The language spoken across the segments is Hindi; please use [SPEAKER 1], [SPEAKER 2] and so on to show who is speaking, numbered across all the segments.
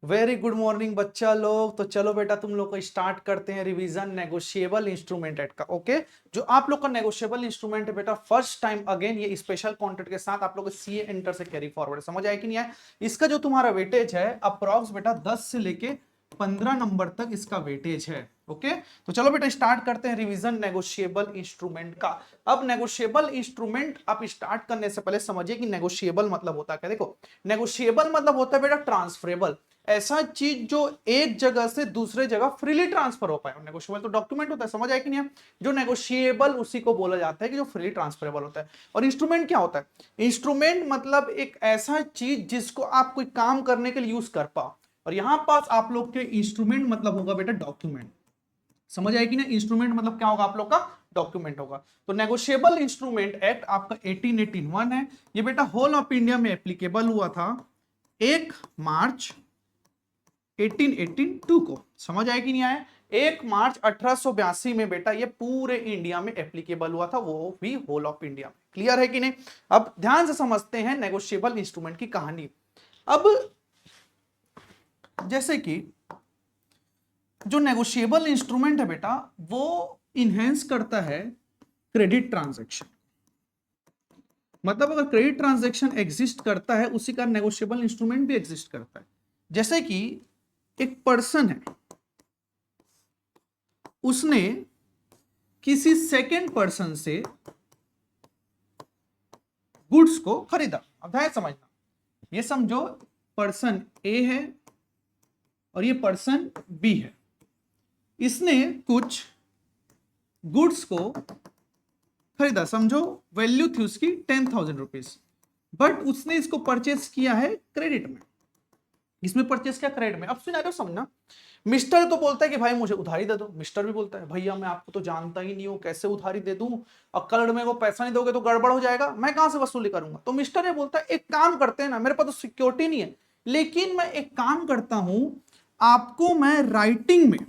[SPEAKER 1] वेरी गुड मॉर्निंग बच्चा लोग। तो चलो बेटा तुम लोग को स्टार्ट करते हैं रिवीजन नेगोशिएबल इंस्ट्रूमेंट एक्ट का। ओके, जो आप लोग का नेगोशिएबल इंस्ट्रूमेंट है बेटा, फर्स्ट टाइम अगेन ये स्पेशल कॉन्टेंट के साथ आप लोग सीए इंटर से कैरी फॉरवर्ड, समझ आए कि नहीं आए। इसका जो तुम्हारा वेटेज है अप्रॉक्स बेटा 10 से लेके 15 नंबर तक इसका वेटेज है। ओके, तो चलो बेटा स्टार्ट करते हैं रिवीजन नेगोशिएबल इंस्ट्रूमेंट का। अब नेगोशिएबल इंस्ट्रूमेंट आप स्टार्ट करने से पहले समझिए कि नेगोशिएबल मतलब होता है क्या। देखो, नेगोशिएबल मतलब होता है बेटा ट्रांसफरेबल, ऐसा चीज जो एक जगह से दूसरे जगह फ्रीली ट्रांसफर हो पाए। नेगोशिएबल तो डॉक्यूमेंट होता है, समझ आए कि नहीं है। जो नेगोशिएबल उसी को बोला जाता है कि जो फ्रीली ट्रांसफरेबल होता है। और इंस्ट्रूमेंट क्या होता है? इंस्ट्रूमेंट मतलब एक ऐसा चीज जिसको आप कोई काम करने के लिए यूज कर पाओ। और यहां पास आप लोग के इंस्ट्रूमेंट मतलब होगा बेटा डॉक्यूमेंट, समझ आएगी ना। इंस्ट्रूमेंट मतलब क्या होगा आप लोग का? डॉक्यूमेंट होगा। तो नेगोशिएबल इंस्ट्रूमेंट एक्ट आपका 1881 है। ये बेटा होल ऑफ इंडिया में एप्लीकेबल हुआ था 1 मार्च 1882 को, समझ आए कि नहीं आया। 1 मार्च 1882 में बेटा ये पूरे इंडिया में एप्लीकेबल हुआ था, वो भी होल ऑफ इंडिया में। क्लियर है कि नहीं? अब ध्यान से समझते हैं नेगोशिएबल इंस्ट्रूमेंट की कहानी। अब जैसे कि जो नेगोशिएबल इंस्ट्रूमेंट है बेटा, वो इनहेंस करता है क्रेडिट ट्रांजैक्शन। मतलब अगर क्रेडिट ट्रांजैक्शन एग्जिस्ट करता है उसी का नेगोशिएबल इंस्ट्रूमेंट भी एग्जिस्ट करता है। जैसे कि एक पर्सन है, उसने किसी सेकेंड पर्सन से गुड्स को खरीदा। अब ध्यान समझना, ये समझो पर्सन ए है और ये पर्सन बी है। इसने कुछ गुड्स को खरीदा, समझो वैल्यू थी उसकी 10,000 रुपीज, बट उसने इसको परचेस किया है क्रेडिट में। इसमें परचेस किया क्रेडिट में। अब सिनेरियो समझना, मिस्टर तो बोलता है कि भाई मुझे उधारी दे दो। मिस्टर भी बोलता है भैया मैं आपको तो जानता ही नहीं हूं, कैसे उधारी दे दूं, और कल मेरे को पैसा नहीं दोगे तो गड़बड़ हो जाएगा, मैं कहां से वसूली करूंगा। तो मिस्टर ये बोलता है एक काम करते हैं ना, मेरे पास तो सिक्योरिटी नहीं है, लेकिन मैं एक काम करता हूं, आपको मैं राइटिंग में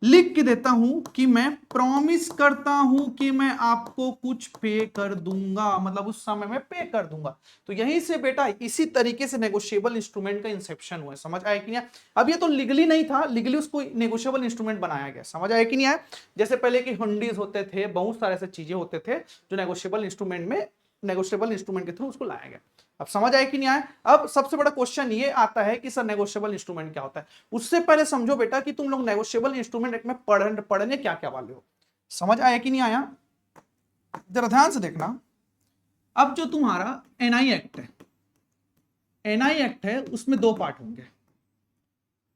[SPEAKER 1] लिख के देता हूं कि मैं प्रॉमिस करता हूं कि मैं आपको कुछ पे कर दूंगा, मतलब उस समय में पे कर दूंगा। तो यहीं से बेटा इसी तरीके से नेगोशिएबल इंस्ट्रूमेंट का इंसेप्शन हुआ है, समझ आया कि नहीं? अब ये तो लीगली नहीं था, लीगली उसको नेगोशिएबल इंस्ट्रूमेंट बनाया गया, समझ आया कि नहीं आया। जैसे पहले की हुंडीज होते थे, बहुत सारे ऐसे चीजें होते थे जो नेगोशिएबल इंस्ट्रूमेंट में, नेगोशिएबल इंस्ट्रूमेंट के थ्रू उसको लाया गया। अब समझ आए कि नहीं आया। अब सबसे बड़ा क्वेश्चन ये आता है कि सर नेगोशिएबल इंस्ट्रूमेंट क्या होता है। उससे पहले समझो बेटा कि तुम लोग नेगोशिएबल इंस्ट्रूमेंट में पढ़ने क्या क्या वाले हो, समझ आया कि नहीं आया। जरा ध्यान से देखना। अब जो तुम्हारा एनआई एक्ट है, एनआई एक्ट है, उसमें दो पार्ट होंगे।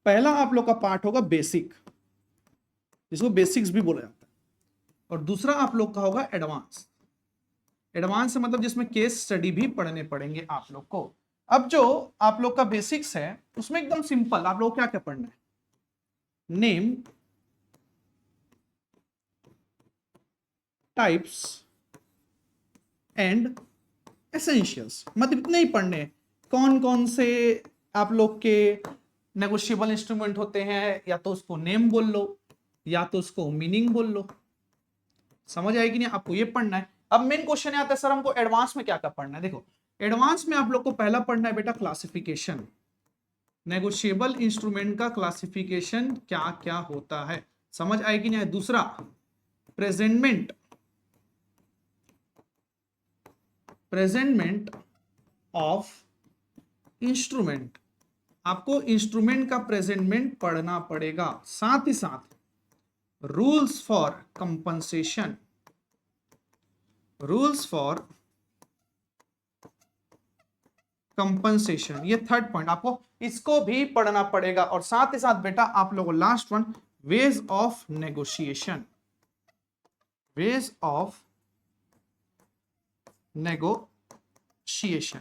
[SPEAKER 1] पहला आप लोग का पार्ट होगा बेसिक, जिसको बेसिक्स भी बोला जाता है, और दूसरा आप लोग का होगा एडवांस। एडवांस से मतलब जिसमें केस स्टडी भी पढ़ने पड़ेंगे आप लोग को। अब जो आप लोग का बेसिक्स है उसमें एकदम सिंपल आप लोग क्या क्या पढ़ना है, नेम, टाइप्स एंड एसेंशियल्स, मतलब इतने ही पढ़ने हैं। कौन कौन से आप लोग के नेगोशिएबल इंस्ट्रूमेंट होते हैं, या तो उसको नेम बोल लो या तो उसको मीनिंग बोल लो, समझ आएगी नहीं, आपको ये पढ़ना है। अब मेन क्वेश्चन आता है सर हमको एडवांस में क्या क्या पढ़ना है। देखो एडवांस में आप लोग को पहला पढ़ना है बेटा क्लासिफिकेशन, नेगोशिएबल इंस्ट्रूमेंट का क्लासिफिकेशन क्या क्या होता है, समझ आएगी नहीं। दूसरा प्रेजेंटमेंट, प्रेजेंटमेंट ऑफ इंस्ट्रूमेंट, आपको इंस्ट्रूमेंट का प्रेजेंटमेंट पढ़ना पड़ेगा। साथ ही साथ rules for compensation, rules for compensation, ये थर्ड पॉइंट आपको इसको भी पढ़ना पड़ेगा। और साथ ही साथ बेटा आप लोगों last one ways of negotiation, ways of negotiation,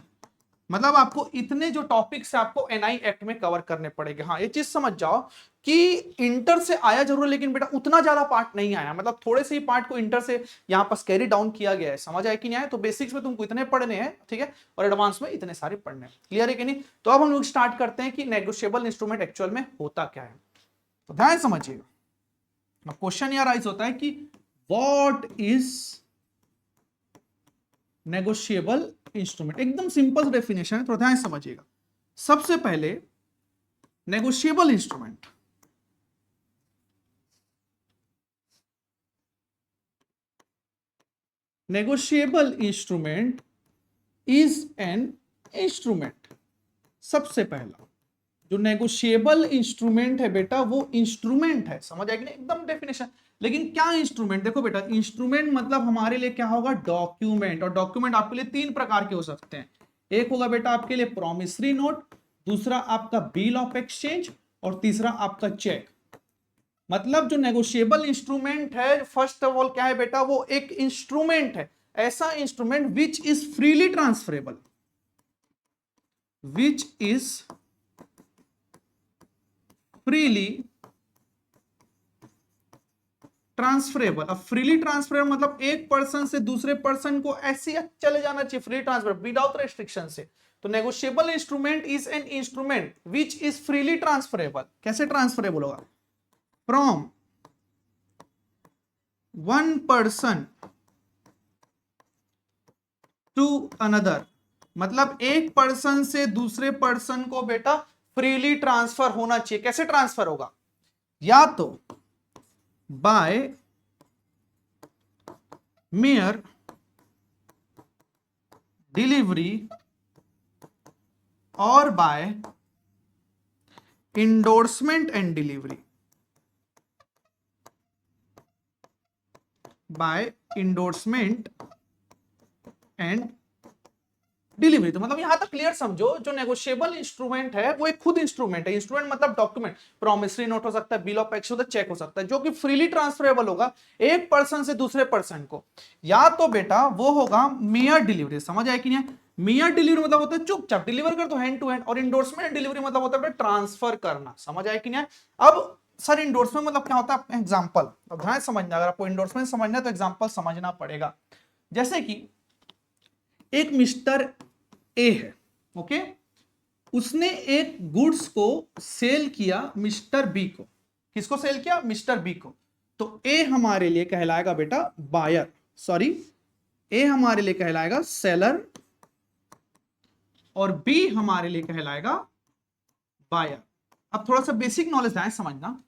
[SPEAKER 1] मतलब आपको इतने जो टॉपिक्स है आपको एनआई एक्ट में कवर करने पड़ेंगे। हाँ ये चीज समझ जाओ कि इंटर से आया जरूर, लेकिन बेटा उतना ज्यादा पार्ट नहीं आया, मतलब थोड़े से ही पार्ट को इंटर से यहां पर कैरी डाउन किया गया है, समझ आया कि नहीं आया। तो बेसिक्स में तुमको इतने पढ़ने हैं, ठीक है, और एडवांस में इतने सारे पढ़ने हैं। क्लियर है कि नहीं? तो अब हम लोग स्टार्ट करते हैं कि नेगोशिएबल इंस्ट्रूमेंट एक्चुअल में होता क्या है। तो ध्यान समझिएगा, अब क्वेश्चन यह राइज होता है कि व्हाट इज नेगोशिएबल इंस्ट्रूमेंट। एकदम सिंपल डेफिनेशन है, थोड़ा ध्यान समझिएगा। सबसे पहले negotiable instrument, negotiable instrument is an instrument. सबसे पहला जो नेगोशिएबल इंस्ट्रूमेंट है बेटा वो इंस्ट्रूमेंट है, समझ आएगी ना एकदम डेफिनेशन। लेकिन क्या इंस्ट्रूमेंट, देखो बेटा इंस्ट्रूमेंट मतलब हमारे लिए क्या होगा, डॉक्यूमेंट। और डॉक्यूमेंट आपके लिए तीन प्रकार के हो सकते हैं। एक होगा बेटा आपके लिए प्रॉमिसरी नोट, दूसरा आपका बिल ऑफ एक्सचेंज, और तीसरा आपका चेक। मतलब जो नेगोशिएबल इंस्ट्रूमेंट है फर्स्ट ऑफ ऑल क्या है बेटा, वो एक इंस्ट्रूमेंट है, ऐसा instrument which is freely transferable, which is freely transferable. अब फ्रीली ट्रांसफरेबल मतलब एक पर्सन से दूसरे पर्सन को ऐसे चले जाना चाहिए, फ्री ट्रांसफर विदाउट रेस्ट्रिक्शन से। तो negotiable instrument is an instrument which is freely transferable. कैसे ट्रांसफरेबल होगा, from one person to another, मतलब एक पर्सन से दूसरे पर्सन को बेटा फ्रीली ट्रांसफर होना चाहिए। कैसे ट्रांसफर होगा, या तो बाय मेयर डिलीवरी और by endorsement and delivery, by endorsement and delivery. तो मतलब यहां तक क्लियर समझो, जो नेगोशिएबल इंस्ट्रूमेंट है वो एक खुद इंस्ट्रूमेंट है। इंस्ट्रूमेंट मतलब डॉक्यूमेंट, प्रॉमिसरी नोट हो सकता है, बिल ऑफ एक्सचेंज हो सकता है, चेक हो सकता है, जो कि फ्रीली ट्रांसफरेबल होगा एक पर्सन से दूसरे पर्सन को। या तो बेटा वो होगा मेयर डिलीवरी, समझ आए कि नहीं, मेयर डिलीवरी मतलब होता है चुपचाप डिलीवर कर दो हैंड टू हैंड, और इंडोर्समेंट डिलीवरी मतलब होता है ट्रांसफर करना, समझ आए कि नहीं। अब सर इंडोर्समेंट मतलब क्या होता है, एग्जाम्पल अब ध्यान समझना, अगर आपको इंडोर्समेंट समझना है तो एग्जाम्पल समझना पड़ेगा। जैसे कि एक मिस्टर ए है, ओके, उसने एक गुड्स को सेल किया मिस्टर बी को। किसको सेल किया, मिस्टर बी को। तो ए हमारे लिए कहलाएगा बेटा बायर, सॉरी ए हमारे लिए कहलाएगा सेलर, और बी हमारे लिए कहलाएगा बायर। अब थोड़ा सा बेसिक नॉलेज है समझना।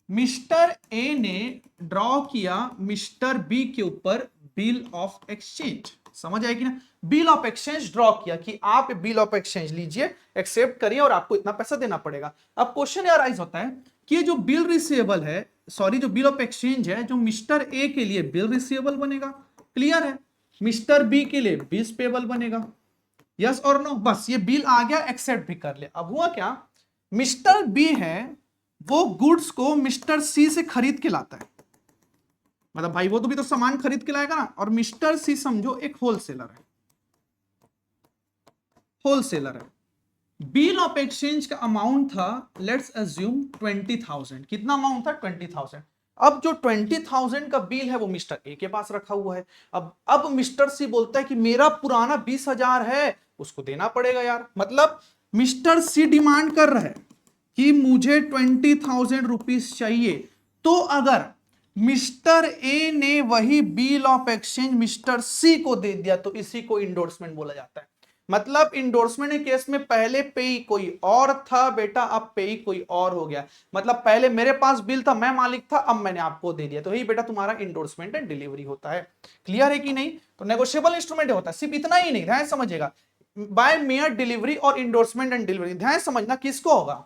[SPEAKER 1] मिस्टर ए ने ड्रॉ किया मिस्टर बी के ऊपर बिल ऑफ एक्सचेंज, समझ आएगी ना। बिल ऑफ एक्सचेंज ड्रॉ किया कि आप बिल ऑफ एक्सचेंज लीजिए, एक्सेप्ट करिए और आपको इतना पैसा देना पड़ेगा। अब क्वेश्चन यह राइज होता है कि जो बिल रिसीवेबल है, सॉरी जो बिल ऑफ एक्सचेंज है, जो मिस्टर ए के लिए बिल रिसीवेबल बनेगा, क्लियर है, मिस्टर बी के लिए बिल पेबल बनेगा, यस और नो। बस ये बिल आ गया, एक्सेप्ट भी कर लिया। अब हुआ क्या, मिस्टर बी है वो गुड्स को मिस्टर सी से खरीद के लाता है, मतलब भाई वो तो भी तो सामान खरीद के लाएगा ना। और मिस्टर सी समझो एक होलसेलर है, होलसेलर है। बिल ऑफ एक्सचेंज का अमाउंट था लेट्स अज्यूम 20,000। कितना अमाउंट था, 20,000। अब जो 20,000 का बिल है वो मिस्टर ए के पास रखा हुआ है। अब मिस्टर सी बोलता है कि मेरा पुराना 20,000 है, उसको देना पड़ेगा यार। मतलब मिस्टर सी डिमांड कर रहा है कि मुझे 20,000 रुपीज चाहिए। तो अगर मिस्टर ए ने वही बिल ऑफ एक्सचेंज मिस्टर सी को दे दिया तो इसी को इंडोर्समेंट बोला जाता है। मतलब इंडोर्समेंट के केस में पहले पेई कोई और था बेटा, अब पेई कोई और हो गया। मतलब पहले मेरे पास बिल था, मैं मालिक था, अब मैंने आपको दे दिया, तो यही बेटा तुम्हारा इंडोर्समेंट एंड डिलीवरी होता है। क्लियर है कि नहीं। तो नेगोशिएबल इंस्ट्रूमेंट होता है, सिर्फ इतना ही नहीं, ध्यान समझिएगा, बाय मेयर डिलीवरी और इंडोर्समेंट एंड डिलीवरी। ध्यान समझना किसको होगा,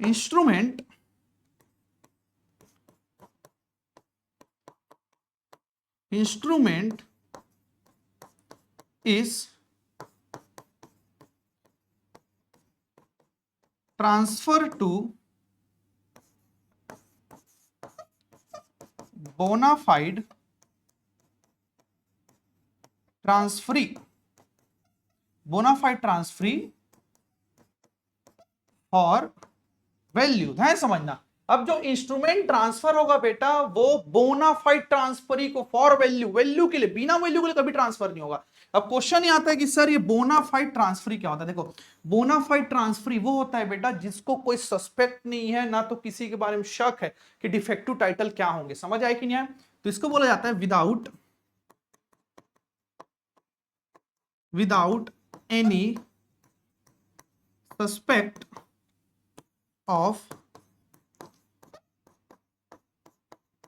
[SPEAKER 1] instrument instrument is transfer to bona fide transferee, bona fide transferee for value. ध्यान समझना, अब जो इंस्ट्रूमेंट ट्रांसफर होगा बेटा वो बोनाफाइड ट्रांसफरी को फॉर वैल्यू, वैल्यू के लिए, बिना वैल्यू के लिए कभी ट्रांसफर नहीं होगा। अब क्वेश्चन ये आता है कि सर ये बोनाफाइड ट्रांसफरी क्या होता है। देखो बोनाफाइड ट्रांसफरी वो होता है बेटा जिसको कोई सस्पेक्ट नहीं है, ना तो किसी के बारे में शक है कि डिफेक्टिव टाइटल क्या होंगे, समझ आए कि नहीं आए। तो इसको बोला जाता है without any suspect of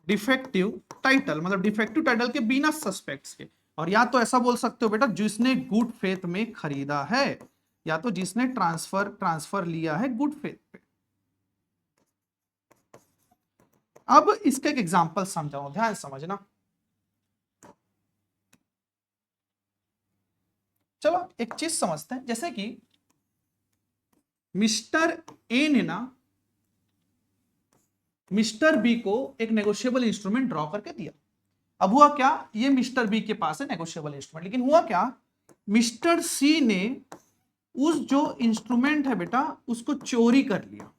[SPEAKER 1] defective title, मतलब डिफेक्टिव टाइटल के बिना सस्पेक्ट्स के। और या तो ऐसा बोल सकते हो बेटा जिसने गुड फेथ में खरीदा है, या तो जिसने ट्रांसफर लिया है गुड फेथ पे। अब इसका एक एग्जांपल समझाऊं, ध्यान समझना। चलो एक चीज समझते हैं, जैसे कि मिस्टर ए ने ना मिस्टर बी को एक नेगोशिएबल इंस्ट्रूमेंट ड्रॉ करके दिया। अब हुआ क्या, ये मिस्टर बी के पास है नेगोशिएबल इंस्ट्रूमेंट, लेकिन हुआ क्या, मिस्टर सी ने उस जो इंस्ट्रूमेंट है बेटा उसको चोरी कर लिया।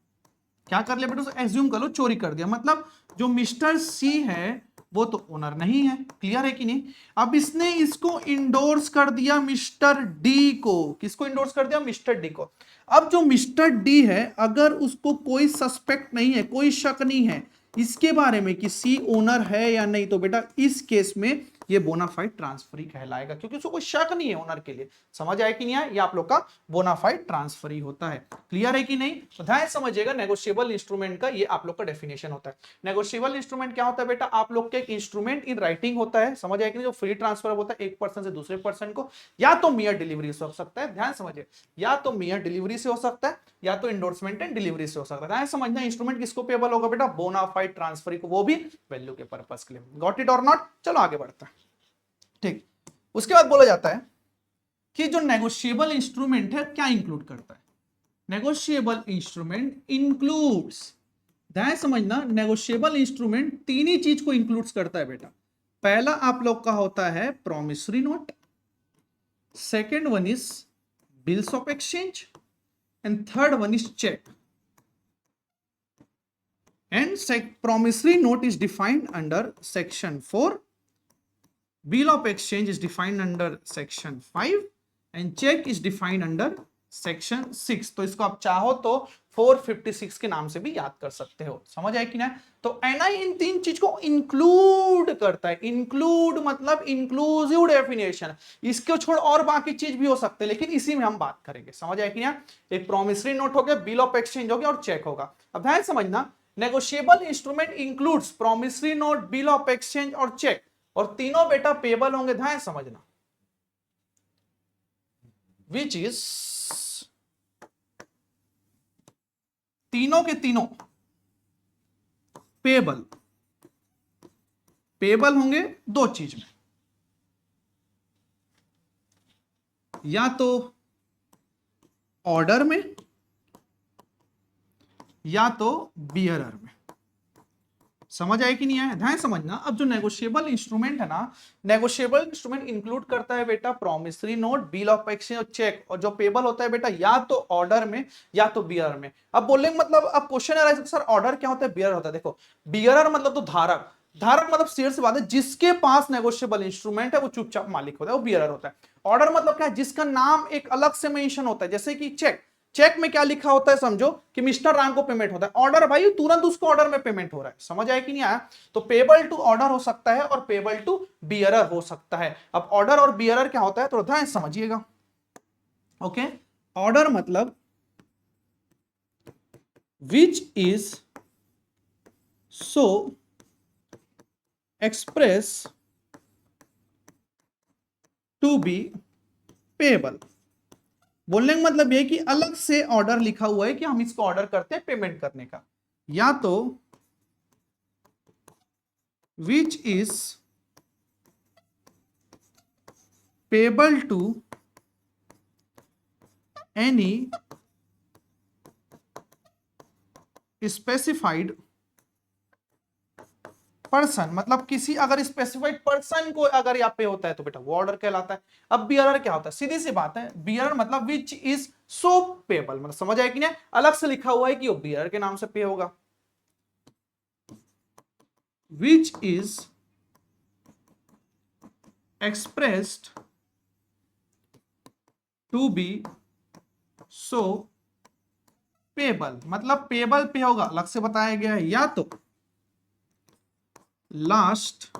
[SPEAKER 1] क्या कर लिया बेटा, उसको एज्यूम कर लो चोरी कर दिया, मतलब जो मिस्टर सी है वो तो ओनर नहीं है, क्लियर है कि नहीं। अब इसने इसको इंडोर्स कर दिया मिस्टर डी को। किसको इंडोर्स कर दिया, मिस्टर डी को। अब जो मिस्टर डी है अगर उसको कोई सस्पेक्ट नहीं है, कोई शक नहीं है इसके बारे में कि सी ओनर है या नहीं, तो बेटा इस केस में ये बोनाफाइड ट्रांसफरी कहलाएगा, क्योंकि उसको कोई शक नहीं है ओनर के लिए। समझ आए कि नहीं आए, ये आप लोग का बोनाफाइड ट्रांसफरी होता है। क्लियर है कि नहीं, तो ध्यान समझिएगा, नेगोशिएबल इंस्ट्रूमेंट का ये आप लोग का डेफिनेशन होता है। नेगोशिएबल इंस्ट्रूमेंट क्या होता है बेटा, आप लोग के एक इंस्ट्रूमेंट इन राइटिंग होता है, समझ आए कि नहीं, जो फ्री ट्रांसफर होता है एक पर्सन से दूसरे पर्सन को, या तो मियर डिलीवरी से हो सकता है, ध्यान समझिए, या तो मियर डिलीवरी से हो सकता है, या तो इंडोर्समेंट एंड डिलीवरी से हो सकता है। ध्यान समझना, इंस्ट्रूमेंट किसको पेबल होगा बेटा, बोनाफाइड ट्रांसफरी को, वो भी वैल्यू के पर्पस के लिए। गॉट इट और नॉट, चलो आगे बढ़ते हैं। ठीक, उसके बाद बोला जाता है कि जो नेगोशिएबल इंस्ट्रूमेंट है क्या इंक्लूड करता है। नेगोशिएबल इंस्ट्रूमेंट इंक्लूड्स, ध्यान समझना, नेगोशिएबल इंस्ट्रूमेंट तीन ही चीज को इंक्लूड्स करता है बेटा। पहला आप लोग का होता है promissory note, second one is bills of exchange, and third one is cheque. And promissory note is defined under section 4, bill of exchange is defined under section 5, and check is defined under section 6। तो इसको आप चाहो तो 456 के नाम से भी याद कर सकते हो। समझ आए कि ना, तो एनआई इन तीन चीज को इंक्लूड करता है। इंक्लूड मतलब इंक्लूसिव डेफिनेशन, इसको छोड़ और बाकी चीज भी हो सकते हैं, लेकिन इसी में हम बात करेंगे। समझ आए कि ना, एक प्रॉमिसरी नोट हो गया, बिल ऑफ एक्सचेंज हो गया और चेक होगा। अब ध्यान समझना, negotiable instrument includes promissory note, bill of exchange और चेक, और तीनों बेटा पेबल होंगे। ध्यान समझना, विच इज, तीनों के तीनों पेबल। पेबल होंगे दो चीज में, या तो ऑर्डर में या तो बियरर में। समझ आए कि नहीं आया, ध्यान समझना। अब जो नेगोशिएबल इंस्ट्रूमेंट है ना, नेगोशिएबल इंस्ट्रूमेंट इंक्लूड करता है बेटा promissory note, bill of exchange और चेक, और जो पेबल होता है बेटा या तो ऑर्डर में या तो बियरर में। अब बोलेंगे मतलब, अब क्वेश्चन आ सर ऑर्डर क्या होता है, बियरर होता है। देखो बियरर मतलब तो धारक, धारक मतलब शेयर से बात है, जिसके पास नेगोशिएबल इंस्ट्रूमेंट है वो चुपचाप मालिक होता है, वो बियरर होता है। ऑर्डर मतलब क्या है, जिसका नाम एक अलग से मेंशन होता है, जैसे कि चेक। चेक में क्या लिखा होता है, समझो कि मिस्टर राम को पेमेंट होता है, ऑर्डर भाई तुरंत उसको ऑर्डर में पेमेंट हो रहा है। समझ आया कि नहीं आया, तो पेबल टू ऑर्डर हो सकता है और पेबल टू बियरर हो सकता है। अब ऑर्डर और बियरर क्या होता है तो ध्यान समझिएगा। ओके, ऑर्डर मतलब which is so expressed to be payable. बोलने का मतलब यह कि अलग से ऑर्डर लिखा हुआ है कि हम इसको ऑर्डर करते हैं पेमेंट करने का, या तो which is payable to any specified person, मतलब किसी अगर स्पेसिफाइड पर्सन को अगर यहाँ पे होता है तो बेटा वो ऑर्डर कहलाता है। अब बियरर क्या होता है, सीधी सी बात है, बियरर मतलब विच इज सो पेबल, मतलब समझ आया कि नहीं, अलग से लिखा हुआ है कि वो बियरर के नाम से पे होगा। Which is expressed to be so payable, मतलब पेबल पे होगा, अलग से बताया गया है। या तो लास्ट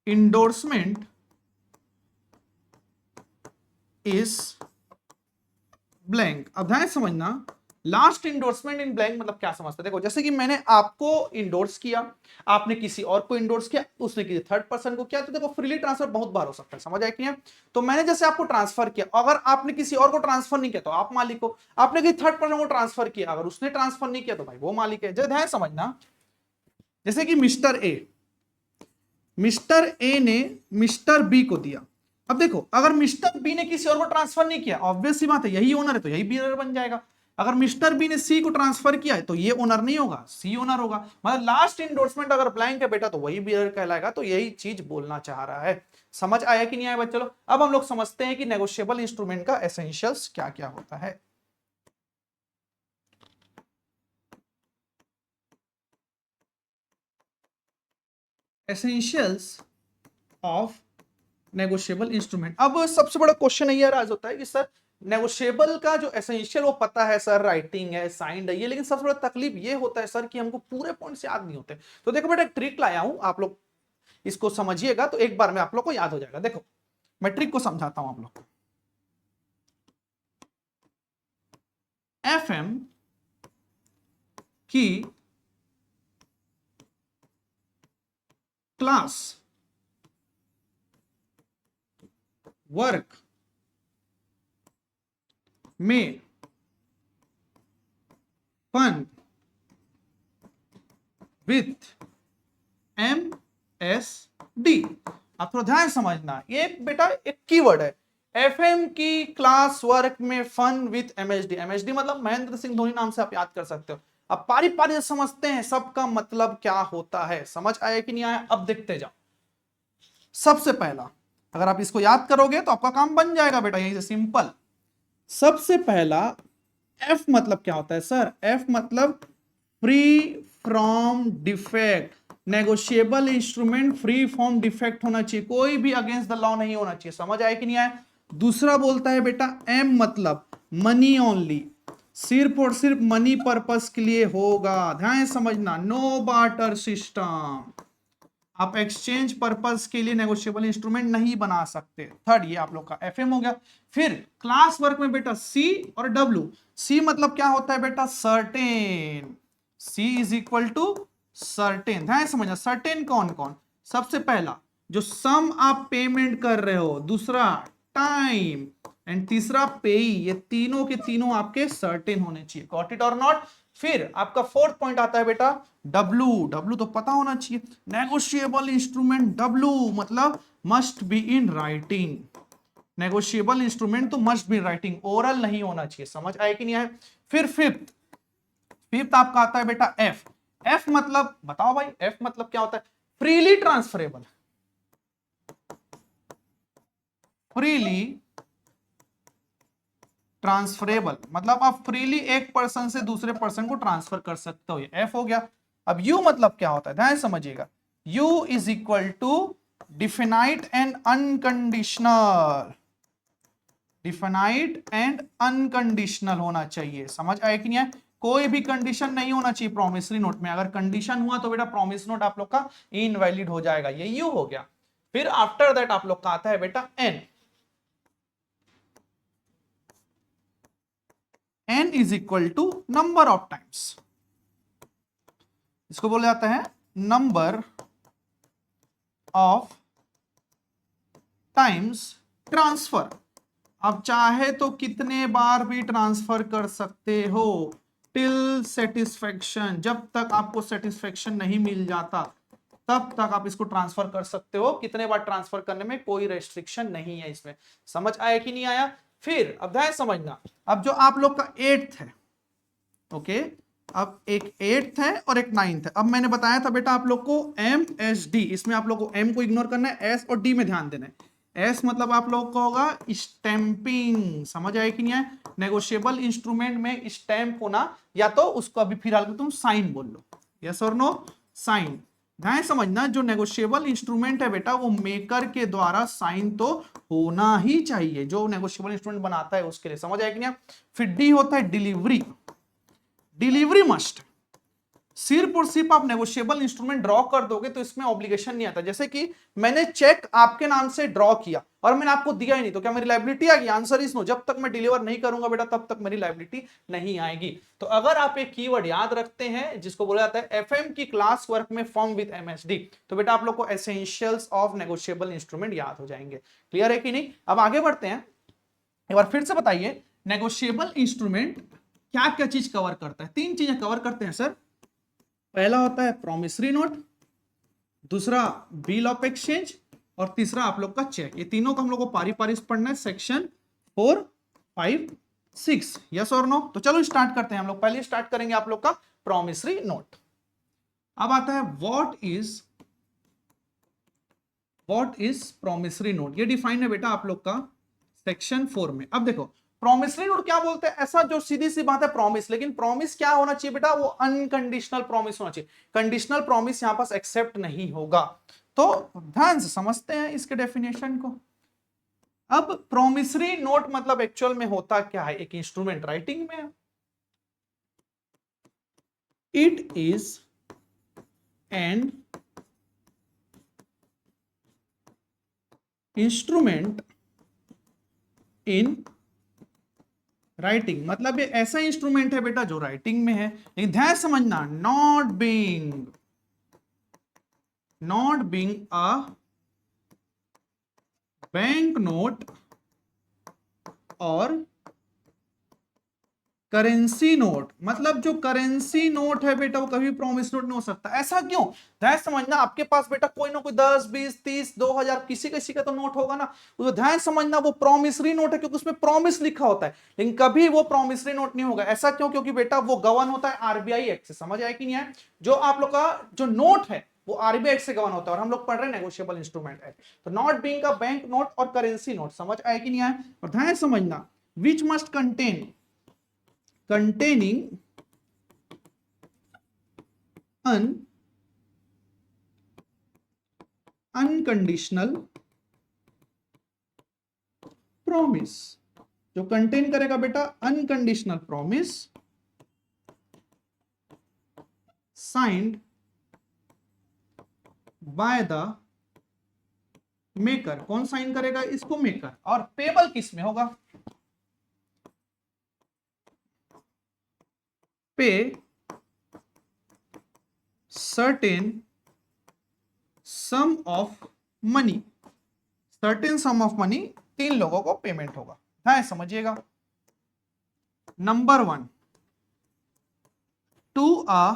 [SPEAKER 1] इंडोर्समेंट इज ब्लैंक। अब ध्यान समझना, लास्ट इंडोर्समेंट इन ब्लैंक मतलब क्या समझते हैं? देखो जैसे कि मैंने आपको इंडोर्स किया, आपने किसी और को इंडोर्स किया, उसने किसी थर्ड पर्सन को किया, तो देखो फ्रीली ट्रांसफर बहुत बार हो सकता है, समझ आया कि नहीं? तो मैंने जैसे आपको ट्रांसफर किया, अगर आपने किसी और को ट्रांसफर नहीं किया तो आप मालिक हो, आपने किसी थर्ड पर्सन को ट्रांसफर किया, अगर उसने ट्रांसफर नहीं किया तो भाई वो मालिक है। ध्यान समझना, जैसे कि मिस्टर ए ने मिस्टर बी को दिया। अब देखो अगर मिस्टर बी ने किसी और को ट्रांसफर नहीं किया, ऑब्वियस सी बात है यही ओनर है तो यही बीयर बन जाएगा। अगर मिस्टर बी ने सी को ट्रांसफर किया है तो ये ओनर नहीं होगा, सी ओनर होगा। मतलब लास्ट इंडोर्समेंट अगर ब्लैंक है बेटा तो वही बीयर कहलाएगा। तो यही चीज बोलना चाह रहा है। समझ आया कि नहीं आया बच्चों? चलो अब हम लोग समझते हैं कि नेगोशिएबल इंस्ट्रूमेंट का एसेंशियल्स क्या क्या होता है। Essentials of negotiable instrument. अब सबसे बड़ा क्वेश्चन ये राज होता है कि सर नेगोशिएबल का जो एसेंशियल वो पता है सर, राइटिंग है, साइंड है ये, लेकिन सबसे बड़ा तकलीफ ये होता है सर कि हमको पूरे पॉइंट्स याद नहीं होते। तो देखो बेटा एक ट्रिक लाया हूं, आप लोग इसको समझिएगा तो एक बार में आप लोग को याद हो जाएगा। देखो मैं ट्रिक को समझाता हूं आप लोग को। एफएम की क्लास वर्क में फन विथ MSD। आप थोड़ा ध्यान समझना, ये बेटा एक कीवर्ड है। एफएम की क्लास वर्क में फन विथ MSD। MSD मतलब महेंद्र सिंह धोनी नाम से आप याद कर सकते हो। अब पारी पारी से समझते हैं सबका मतलब क्या होता है। समझ आया कि नहीं आया? अब देखते जाओ। सबसे पहला अगर आप इसको याद करोगे तो आपका काम बन जाएगा बेटा, यहीं से सिंपल। सबसे पहला एफ मतलब क्या होता है सर? एफ मतलब free from defect. Negotiable instrument free from defect होना चाहिए, कोई भी अगेंस्ट द लॉ नहीं होना चाहिए। समझ आए कि नहीं आए? दूसरा बोलता है बेटा एम मतलब मनी ओनली, सिर्फ और सिर्फ मनी पर्पस के लिए होगा। ध्यान समझना, नो बार्टर सिस्टम, आप एक्सचेंज पर्पस के लिए नेगोशिएबल इंस्ट्रूमेंट नहीं बना सकते। थर्ड ये आप लोग का एफएम हो गया। फिर क्लास वर्क में बेटा सी और डब्ल्यू। सी मतलब क्या होता है बेटा? Certain. C is equal to certain. ध्यान समझना, सर्टेन कौन कौन? सबसे पहला जो सम आप पेमेंट कर रहे हो, दूसरा टाइम, एंड तीसरा पेई। ये तीनों के तीनों आपके सर्टेन होने चाहिए। गॉट इट और नॉट? फिर आपका फोर्थ पॉइंट आता है बेटा डब्ल्यू। डब्ल्यू तो पता होना चाहिए, नेगोशिएबल इंस्ट्रूमेंट डब्ल्यू मतलब must be in writing. Negotiable instrument तो must be in writing, oral नहीं होना चाहिए। समझ आए कि नहीं आए? फिर फिफ्थ आपका आता है बेटा एफ। एफ मतलब बताओ भाई, एफ मतलब क्या होता है? Freely transferable. फ्रीली ट्रांसफरेबल मतलब आप फ्रीली एक पर्सन से दूसरे पर्सन को ट्रांसफर कर सकते हो, ये एफ हो गया। अब यू मतलब क्या होता है? ध्यान समझिएगा, U is equal to definite and unconditional. Definite and unconditional होना चाहिए। समझ आए कि नहीं है? कोई भी कंडीशन नहीं होना चाहिए प्रोमिसरी नोट में। अगर कंडीशन हुआ तो बेटा प्रोमिस नोट आप लोग का इनवैलिड हो जाएगा। ये यू हो गया। फिर आफ्टर दैट आप लोग का आता है बेटा n. n is equal to number of times, इसको बोला जाता है नंबर ऑफ टाइम्स ट्रांसफर। अब चाहे तो कितने बार भी ट्रांसफर कर सकते हो, टिल सेटिस्फेक्शन। जब तक आपको सेटिस्फेक्शन नहीं मिल जाता तब तक आप इसको ट्रांसफर कर सकते हो। कितने बार ट्रांसफर करने में कोई रेस्ट्रिक्शन नहीं है इसमें। समझ आया कि नहीं आया? फिर अब ध्यान समझना, अब जो आप लोग का 8th है, ओके, अब एक 8th है और एक 9th है। अब मैंने बताया था बेटा आप लोग को MSD, इसमें आप लोग को M को इग्नोर करना है, S और D में ध्यान देना है। S मतलब आप लोग को होगा स्टैंपिंग। समझ आए कि नहीं है? नेगोशिएबल इंस्ट्रूमेंट में स्टैंप होना, या तो उसको अभी फिलहाल तुम साइन बोल लो, यस और नो, साइन। ध्यान समझना, जो नेगोशिएबल इंस्ट्रूमेंट है बेटा वो मेकर के द्वारा साइन तो होना ही चाहिए, जो नेगोशिएबल इंस्ट्रूमेंट बनाता है उसके लिए। समझ आया कि नहीं? फिर डी होता है डिलीवरी। डिलीवरी मस्ट, सिर्फ और सिर्फ आप नेगोशिएबल इंस्ट्रूमेंट ड्रॉ कर दोगे तो इसमें ऑब्लिगेशन नहीं आता। जैसे कि मैंने चेक आपके नाम से ड्रॉ किया और मैंने आपको दिया ही नहीं, तो क्या मेरी लायबिलिटी आ गई? Answer is no. जब तक मैं डिलीवर नहीं करूंगा बेटा तब तक मेरी लायबिलिटी नहीं आएगी। तो अगर आप एक कीवर्ड याद रखते हैं जिसको बोला जाता है एफएम की क्लास वर्क में फॉर्म विद एमएसडी, तो बेटा आप लोग को एसेंशियल्स ऑफ नेगोशिएबल इंस्ट्रूमेंट याद हो जाएंगे। क्लियर है कि नहीं? अब आगे बढ़ते हैं, एक बार फिर से बताइए नेगोशिएबल इंस्ट्रूमेंट क्या क्या चीज कवर करता है? 3 चीजें कवर करते हैं सर। पहला होता है प्रॉमिसरी नोट, दूसरा बिल ऑफ एक्सचेंज और तीसरा आप लोग का चेक। ये तीनों को हम लोग को पारी पारी पढ़ना है, सेक्शन 4, 5, 6। यस और नो? तो चलो स्टार्ट करते हैं। हम लोग पहले स्टार्ट करेंगे आप लोग का प्रॉमिसरी नोट। अब आता है व्हाट इज प्रॉमिसरी नोट। ये डिफाइन है बेटा आप लोग का सेक्शन 4 में। अब देखो प्रॉमिसरी नोट क्या बोलते हैं? ऐसा जो सीधी सी बात है प्रॉमिस, लेकिन प्रॉमिस क्या होना चाहिए बेटा? वो अनकंडीशनल प्रॉमिस होना चाहिए। कंडीशनल प्रॉमिस यहां पास एक्सेप्ट नहीं होगा। तो ध्यान से समझते हैं इसके डेफिनेशन को। अब प्रॉमिसरी नोट मतलब एक्चुअल में होता क्या है? एक इंस्ट्रूमेंट राइटिंग में है। It is an instrument in writing, मतलब ये ऐसा इंस्ट्रूमेंट है बेटा जो राइटिंग में है। लेकिन ध्यान समझना, not being a bank note और करेंसी नोट। मतलब जो करेंसी नोट है बेटा वो कभी प्रॉमिस नोट नहीं हो सकता। ऐसा क्यों? ध्यान समझना, आपके पास बेटा कोई ना कोई 10, 20, 30, 2000 किसी किसी का तो नोट होगा ना, तो ध्यान समझना वो प्रॉमिसरी नोट है क्योंकि उसमें प्रॉमिस लिखा होता है। लेकिन कभी वो प्रॉमिसरी नोट नहीं होगा। ऐसा क्यों? क्योंकि बेटा वो गवर्न होता है आरबीआई एक्ट से। समझ आया कि नहीं है? जो आप लोग का जो नोट है वो आरबीआई एक्ट से गवर्न होता है और हम लोग पढ़ रहे हैं नेगोशिएबल इंस्ट्रूमेंट एक्ट। तो not being a bank note और करेंसी नोट। समझ आया कि नहीं आया? और ध्यान समझना, which must containing unconditional promise। जो कंटेन करेगा बेटा unconditional promise signed by the maker. कौन साइन करेगा इसको? मेकर। और पेबल किस में होगा? पे certain sum of money। certain sum of money 3 लोगों को पेमेंट होगा। हाँ समझिएगा। Number 1, to a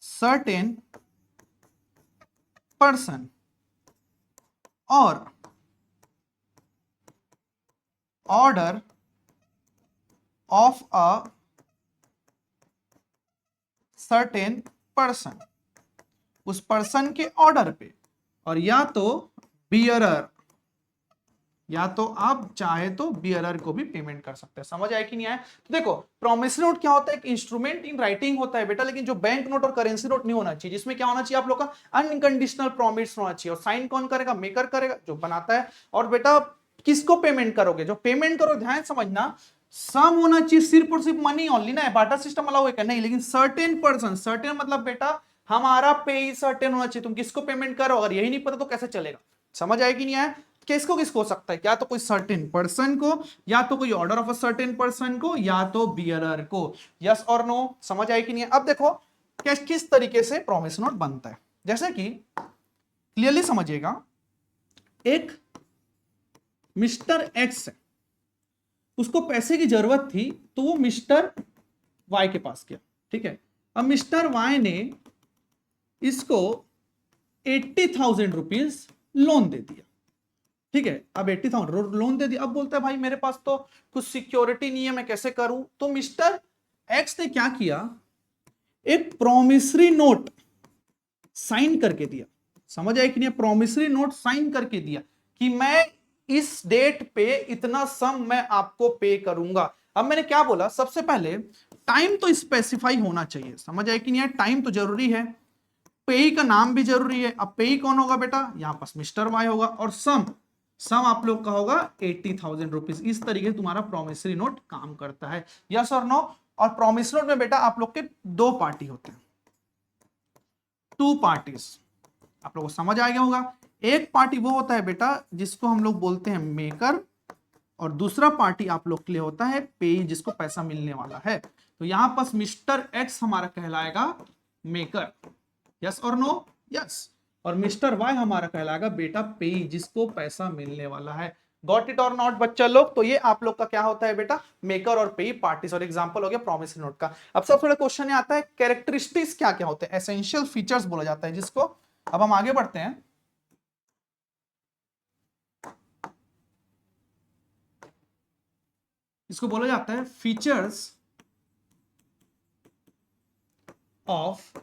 [SPEAKER 1] certain person और order of a certain person, उस पर्सन के ऑर्डर पे। और या तो बियरर, या तो आप चाहे तो बियरर को भी पेमेंट कर सकते हैं। समझ आया कि नहीं आया? तो देखो प्रॉमिसरी नोट क्या होता है? एक इंस्ट्रूमेंट इन राइटिंग होता है बेटा, लेकिन जो बैंक नोट और करेंसी नोट नहीं होना चाहिए। जिसमें क्या होना चाहिए आप लोग का? अनकंडीशनल प्रॉमिस होना चाहिए। और साइन कौन करेगा? मेकर करेगा, जो बनाता है। और बेटा किसको पेमेंट करोगे? जो पेमेंट करो, ध्यान समझना, सम होना चाहिए सिर्फ और सिर्फ मनी ओनली ना। बाटा सिस्टम अलाउ है क्या? नहीं। लेकिन सर्टेन पर्सन, सर्टेन मतलब बेटा हमारा पे ही सर्टेन होना चाहिए। तुम किसको पेमेंट करो, अगर यही नहीं पता तो कैसे चलेगा? समझ आया कि नहीं आया? किसको किसको हो सकता है? क्या तो कोई सर्टेन पर्सन को, या तो कोई order of a certain person को, या तो बियरर को। यस और नो? समझ आया कि नहीं? अब देखो किस तरीके से प्रॉमिस नोट बनता है। जैसे कि क्लियरली समझिएगा, एक मिस्टर एक्स है, उसको पैसे की जरूरत थी तो वो मिस्टर वाई के पास गया। ठीक है, अब मिस्टर वाई ने इसको 80,000 रुपीज लोन दे दिया। ठीक है, अब 80,000 लोन दे दिया। अब बोलता है भाई मेरे पास तो कुछ सिक्योरिटी नहीं है, मैं कैसे करूं? तो मिस्टर एक्स ने क्या किया? एक प्रॉमिसरी नोट साइन करके दिया। समझ आया कि नहीं? प्रॉमिसरी नोट साइन करके दिया कि मैं इस डेट पे इतना सम मैं आपको पे करूंगा। अब मैंने क्या बोला? सबसे पहले टाइम तो स्पेसिफाई होना चाहिए। समझ आया कि नहीं? टाइम तो जरूरी है। पेई का नाम भी जरूरी है। अब पेई कौन होगा बेटा? यहां पास मिस्टर वाई होगा। और सम आप लोग का होगा 80,000 रुपीज। इस तरीके से तुम्हारा प्रॉमिसरी नोट काम करता है। यस और नो? और प्रॉमिसरी नोट में बेटा आप लोग के दो पार्टी होते हैं, टू पार्टीज। आप लोगों को समझ आ गया होगा। एक पार्टी वो होता है बेटा जिसको हम लोग बोलते हैं मेकर, और दूसरा पार्टी आप लोग के लिए होता है पेई, जिसको पैसा मिलने वाला है। तो यहां पर मिस्टर एक्स हमारा कहलाएगा मेकर, यस और नो, यस। और मिस्टर वाई हमारा कहलाएगा बेटा पेई, जिसको पैसा मिलने वाला है। गॉट इट और नॉट बच्चा लोग? तो ये आप लोग का क्या होता है बेटा, मेकर और पेई पार्टीज। और एग्जांपल हो गया प्रॉमिसरी नोट का। अब सब थोड़ा क्वेश्चन आता है कैरेक्टरिस्टिक्स क्या क्या होते हैं, एसेंशियल फीचर्स बोला जाता है जिसको। अब हम आगे बढ़ते हैं। इसको बोला जाता है फीचर्स ऑफ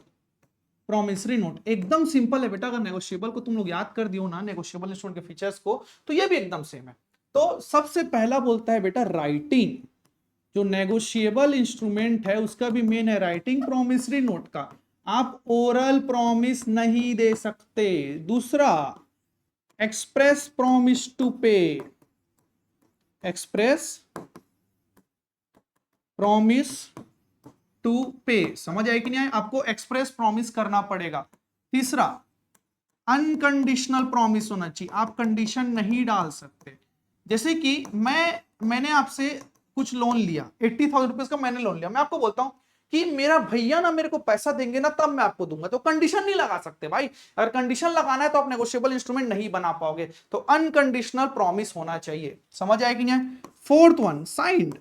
[SPEAKER 1] प्रॉमिसरी नोट। एकदम सिंपल है बेटा, अगर नेगोशिएबल को तुम लोग याद कर दियो ना, नेगोशिएबल इंस्ट्रूमेंट के फीचर्स को, तो ये भी एकदम सेम है। तो सबसे पहला बोलता है बेटा राइटिंग। जो नेगोशिएबल इंस्ट्रूमेंट है उसका भी मेन है राइटिंग। प्रॉमिसरी नोट का आप ओरल प्रॉमिस नहीं दे सकते। दूसरा एक्सप्रेस प्रॉमिस टू पे, एक्सप्रेस प्रॉमिस टू पे, समझ आए कि नहीं आए? आपको एक्सप्रेस प्रॉमिस करना पड़ेगा। तीसरा अनकंडीशनल प्रॉमिस होना चाहिए, आप कंडीशन नहीं डाल सकते। जैसे कि मैंने आपसे कुछ लोन लिया, 80,000 रुपीज का मैंने लोन लिया, मैं आपको बोलता हूं कि मेरा भैया ना मेरे को पैसा देंगे ना तब मैं आपको दूंगा, तो कंडीशन नहीं लगा सकते भाई। अगर कंडीशन लगाना है तो आप नेगोशिएबल इंस्ट्रूमेंट नहीं बना पाओगे। तो अनकंडीशनल प्रॉमिस होना चाहिए, समझ आए कि नहीं? Fourth one signed.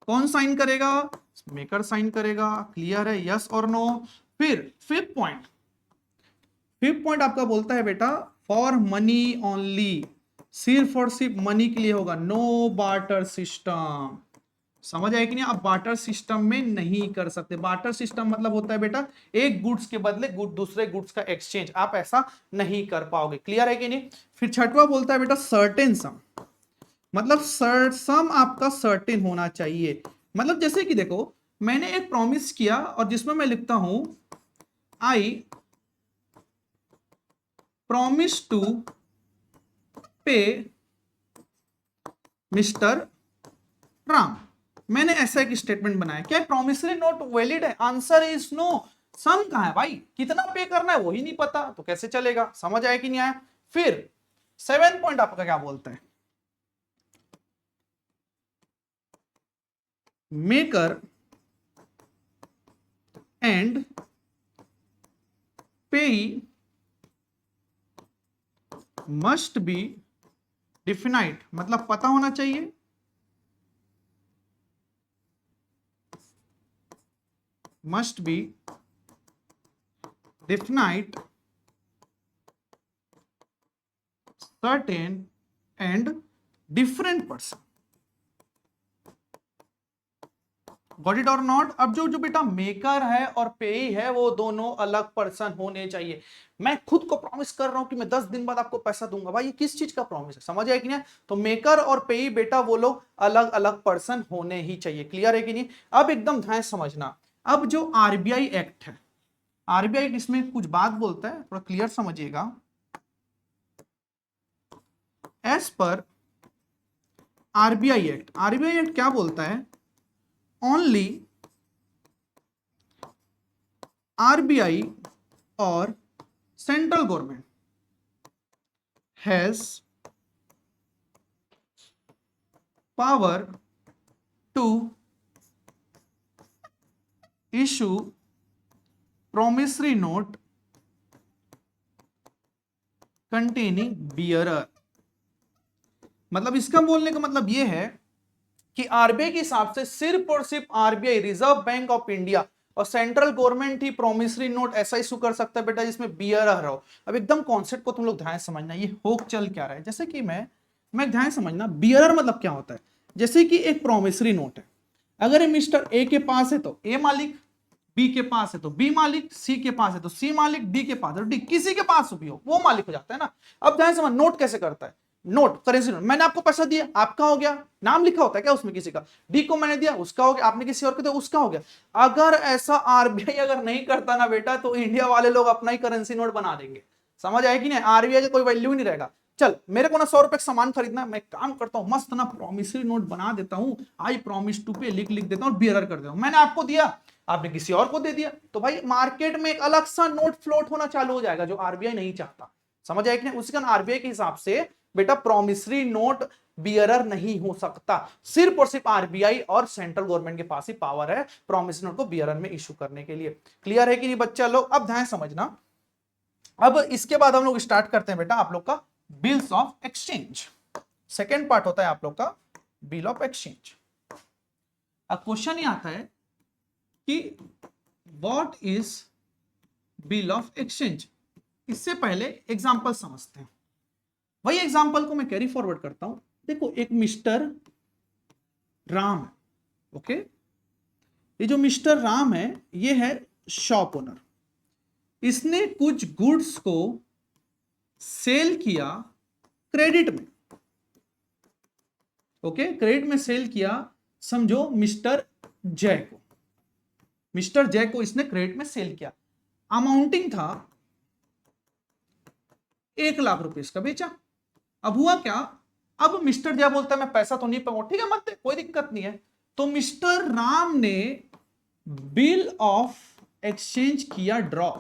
[SPEAKER 1] कौन साइन करेगा? मेकर साइन करेगा, क्लियर है, यस और नो? फिर फिफ्थ पॉइंट आपका बोलता है बेटा फॉर मनी ओनली, सिर्फ और सिर्फ मनी के लिए होगा, नो बार्टर सिस्टम। समझ आए कि नहीं? आप बार्टर सिस्टम में नहीं कर सकते। बार्टर सिस्टम मतलब होता है बेटा एक गुड्स के बदले दूसरे गुड्स का एक्सचेंज, आप ऐसा नहीं कर पाओगे। क्लियर है कि नहीं? फिर छठवा बोलता है बेटा सर्टेन सम, मतलब सम आपका सर्टेन होना चाहिए। मतलब जैसे कि देखो मैंने एक प्रॉमिस किया और जिसमें मैं लिखता हूं I promise to pay mister Ram, मैंने ऐसा एक स्टेटमेंट बनाया। क्या प्रॉमिसरी नोट वैलिड है? Answer is no. सम कहां है भाई? कितना पे करना है वही नहीं पता, तो कैसे चलेगा? समझ आया कि नहीं आया? फिर 7 पॉइंट आपका क्या बोलता है, मेकर एंड पेई मस्ट बी डिफिनाइट, मतलब पता होना चाहिए, must be definite certain and different person. Got it और नॉट? अब जो बेटा मेकर है और पेई है वो दोनों अलग पर्सन होने चाहिए। मैं खुद को प्रॉमिस कर रहा हूं कि मैं 10 दिन बाद आपको पैसा दूंगा, भाई ये किस चीज का प्रॉमिस है? समझ आया कि नहीं? तो मेकर और पेई बेटा वो लोग अलग अलग पर्सन होने ही चाहिए। क्लियर है कि नहीं? अब एकदम ध्यान समझना, अब जो आरबीआई एक्ट है, आरबीआई एक्ट इसमें कुछ बात बोलता है, थोड़ा क्लियर समझिएगा। एज पर आरबीआई एक्ट क्या बोलता है? ओनली आरबीआई और central government has power to issue promissory note containing bearer. मतलब इसका बोलने का मतलब यह है कि आरबीआई के हिसाब से सिर्फ और सिर्फ RBI, reserve bank of India और सेंट्रल गवर्नमेंट ही प्रॉमिसरी नोट ऐसा इशू कर सकता है बेटा जिसमें बियरर हो। अब एकदम कॉन्सेप्ट को तुम लोग ध्यान समझना, ये होक चल क्या रहा है। जैसे कि मैं ध्यान समझना, बियरर मतलब क्या होता है? जैसे कि एक प्रॉमिसरी नोट है, अगर ये मिस्टर ए के पास है तो ए मालिक, बी के पास है तो बी मालिक, सी के पास है तो सी मालिक, डी के पास है तो डी, किसी के पास भी हो वो मालिक हो जाता है ना। अब ध्यान समझ, नोट कैसे करता है? नोट, करेंसी नोट, मैंने आपको पैसा दिया, आपका हो गया, नाम लिखा होता है क्या उसमें किसी का? डी को मैंने दिया, उसका हो गया, आपने किसी और को दिया, उसका हो गया। अगर ऐसा आरबीआई अगर नहीं करता ना बेटा तो इंडिया वाले लोग अपना ही करेंसी नोट बना देंगे। समझ आए कि नहीं? आरबीआई का कोई वैल्यू ही नहीं रहेगा। चल मेरे को ना 100 रुपए का सामान खरीदना है, मैं काम करता हूं मस्त ना प्रॉमिसरी नोट बना देता हूं, आई प्रॉमिस टू पे लिख देता हूं और बियरर कर देता हूं, मैंने आपको दिया, आपने किसी और को दे दिया, तो भाई मार्केट में एक अलग सा नोट फ्लोट होना चालू हो जाएगा जो आरबीआई नहीं चाहता। समझ आया कि नहीं? उसी कारण आरबीआई के हिसाब से बेटा प्रॉमिसरी नोट बियरर नहीं हो सकता, सिर्फ और सिर्फ आरबीआई और सेंट्रल गवर्नमेंट के पास ही पावर है प्रॉमिसरी नोट को बियरर में इशू करने के लिए। क्लियर है कि नहीं बच्चा लोग? अब ध्यान समझना, अब इसके बाद हम लोग स्टार्ट करते हैं बेटा आप लोग का bills of exchange. Second part होता है आप लोग का बिल ऑफ एक्सचेंज। अब क्वेश्चन ही आता है कि what is bill of exchange. इससे पहले एग्जांपल समझते हैं, वही एग्जांपल को मैं कैरी फॉरवर्ड करता हूं। देखो एक मिस्टर राम है, ओके, ये जो मिस्टर राम है ये है शॉप ओनर, इसने कुछ गुड्स को सेल किया क्रेडिट में, ओके, क्रेडिट में सेल किया, समझो मिस्टर जय को, मिस्टर जय को इसने क्रेडिट में सेल किया, अमाउंटिंग था 1 लाख रुपए इसका बेचा। अब हुआ क्या, अब मिस्टर जय बोलता है मैं पैसा तो नहीं पाऊंगा, ठीक है मत दे, कोई दिक्कत नहीं है, तो मिस्टर राम ने बिल ऑफ एक्सचेंज किया ड्रॉ।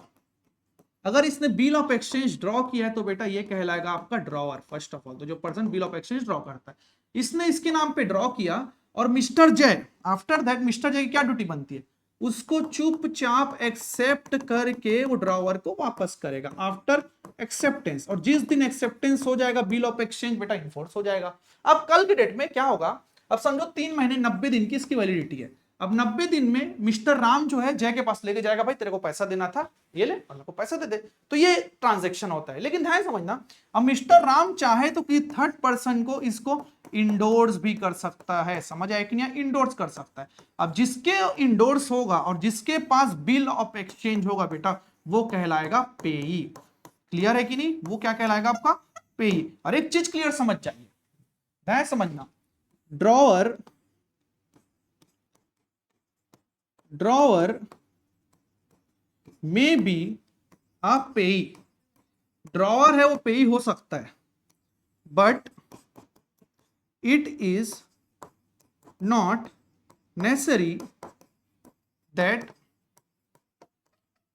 [SPEAKER 1] अगर इसने बिल ऑफ एक्सचेंज ड्रॉ किया है तो बेटा ये कहलाएगा आपका ड्रॉवर। फर्स्ट ऑफ ऑल तो जो person bill of exchange draw करता है, इसने इसके नाम पे ड्रॉ किया, और मिस्टर जय, आफ्टर दैट मिस्टर जय की क्या ड्यूटी बनती है, उसको चुपचाप एक्सेप्ट करके वो ड्रॉवर को वापस करेगा आफ्टर एक्सेप्टेंस, और जिस दिन एक्सेप्टेंस हो जाएगा बिल ऑफ एक्सचेंज बेटा इन्फोर्स हो जाएगा। अब कल के डेट में क्या होगा, अब समझो 3 महीने 90 दिन की इसकी वैलिडिटी है, अब 90 दिन में मिस्टर राम जो है जय के पास लेके जाएगा, भाई तेरे को पैसा देना था ये ले और मेरे को पैसा दे दे, तो ये ट्रांजैक्शन होता है। लेकिन ध्यान समझना, अब मिस्टर राम चाहे तो कि थर्ड पर्सन को इसको इंडोर्स भी कर सकता है, समझ आया कि नहीं, इंडोर्स कर सकता है। अब जिसके इंडोर्स होगा और जिसके पास बिल ऑफ एक्सचेंज होगा बेटा वो कहलाएगा पेई। क्लियर है कि नहीं, वो क्या कहलाएगा आपका पेई। और एक चीज क्लियर समझ जाइए, ध्यान समझना, ड्रॉवर में बी अ पेई, ड्रॉवर है वो पेई हो सकता है, but it is not necessary that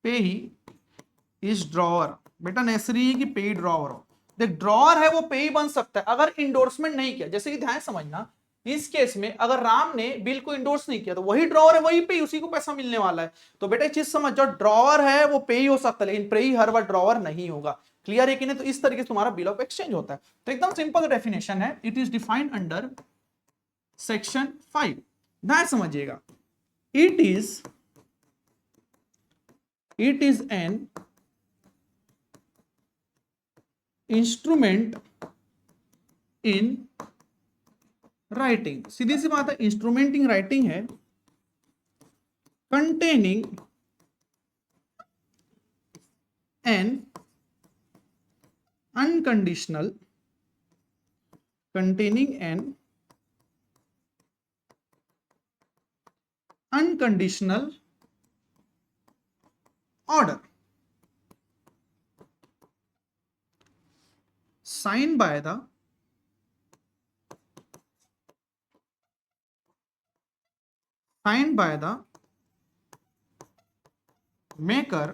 [SPEAKER 1] पेई इज ड्रॉवर। बेटा नेसेसरी है कि पेई ड्रॉवर हो। देख ड्रॉवर है वो पेई बन सकता है अगर इंडोर्समेंट नहीं किया, जैसे कि ध्यान समझना, इस केस में अगर राम ने बिल को इंडोर्स नहीं किया तो वही ड्रॉवर है वही पेई, उसी को पैसा मिलने वाला है। तो बेटा एक चीज समझ जाओ, ड्रॉवर है वो पेई हो सकता है लेकिन पेई हर बार ड्रॉवर नहीं होगा। क्लियर है कि नहीं? तो इस तरीके से तुम्हारा बिल ऑफ एक्सचेंज होता है। तो एकदम सिंपल डेफिनेशन है, it is defined under section 5। ध्यान समझिएगा, it is an instrument in writing. सीधी सी बात है, इंस्ट्रूमेंट इन राइटिंग है, containing an unconditional order signed by the maker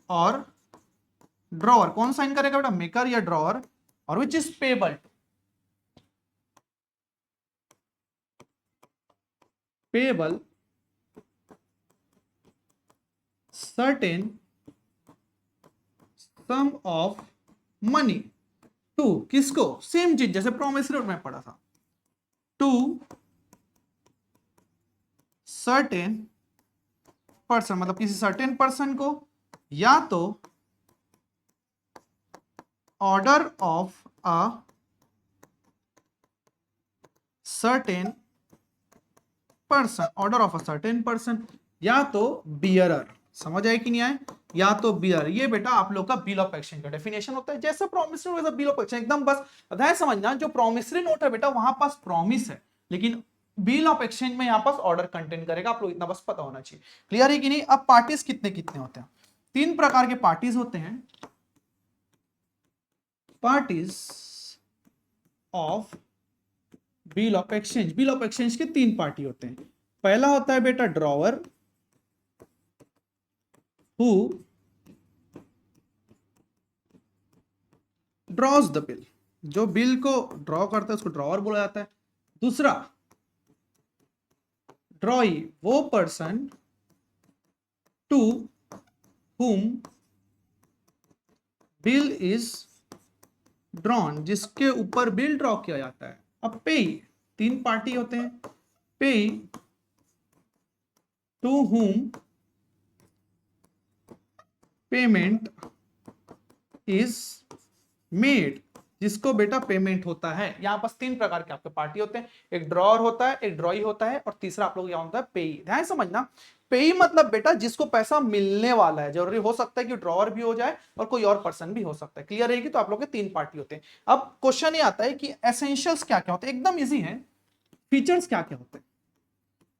[SPEAKER 1] और ड्रॉवर। कौन साइन करेगा बेटा, मेकर या ड्रॉवर, और which is payable certain sum of money to, किसको, सेम चीज जैसे प्रोमिसरी नोट में पढ़ा था, टू सर्टेन पर्सन, मतलब किसी सर्टेन पर्सन को, या तो order of a certain person, या तो बियरर। समझ आए कि नहीं आए, या तो बियर। ये बेटा आप लोग का बिल ऑफ एक्सचेंज का डेफिनेशन होता है, जैसे प्रॉमिसरी नोट वैसा बिल ऑफ एक्सचेंज। एकदम बस ध्यान समझना, जो प्रॉमिसरी नोट है बेटा वहां पास प्रॉमिस है, लेकिन बिल ऑफ एक्सचेंज में यहां पास ऑर्डर कंटेन करेगा। आप लोग इतना बस पता होना चाहिए। क्लियर है कि नहीं? अब पार्टीज कितने कितने होते हैं, 3 प्रकार के पार्टीज होते हैं। Parties of bill of exchange. Bill of exchange के 3 पार्टी होते हैं। पहला होता है बेटा drawer, who draws the bill, जो बिल को ड्रॉ करता है उसको ड्रॉवर बोला जाता है। दूसरा ड्रॉई, वो person to whom bill is drawn, जिसके ऊपर बिल ड्रॉ किया जाता है। अब पे, 3 पार्टी होते हैं। Pay to whom payment is made, जिसको बेटा पेमेंट होता है। यहां पर 3 प्रकार के आपके पार्टी होते हैं, एक ड्रॉअर होता है, एक ड्रॉई होता है, और तीसरा आप लोग क्या होता है पेई। ध्यान समझना, पेई मतलब बेटा जिसको पैसा मिलने वाला है। जरूरी हो सकता है कि ड्रॉअर भी हो जाए और कोई और पर्सन भी हो सकता है। क्लियर रहेगी? तो आप लोग के 3 पार्टी होते हैं। अब क्वेश्चन ये आता है कि एसेंशियल्स क्या क्या होते हैं। एकदम इजी है। फीचर्स क्या क्या होते हैं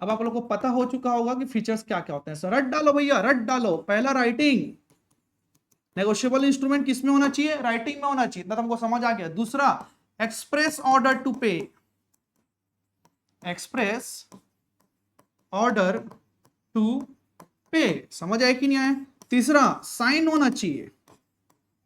[SPEAKER 1] अब आप लोग को पता हो चुका होगा कि फीचर्स क्या क्या होते हैं। सर रट डालो भैया, रट डालो। पहला राइटिंग, नेगोशिएबल इंस्ट्रूमेंट किस में होना चाहिए? राइटिंग में होना चाहिए। इतना तुमको समझ आ गया। दूसरा एक्सप्रेस ऑर्डर टू पे, एक्सप्रेस ऑर्डर टू पे, समझ आए कि नहीं आए? तीसरा साइन होना चाहिए,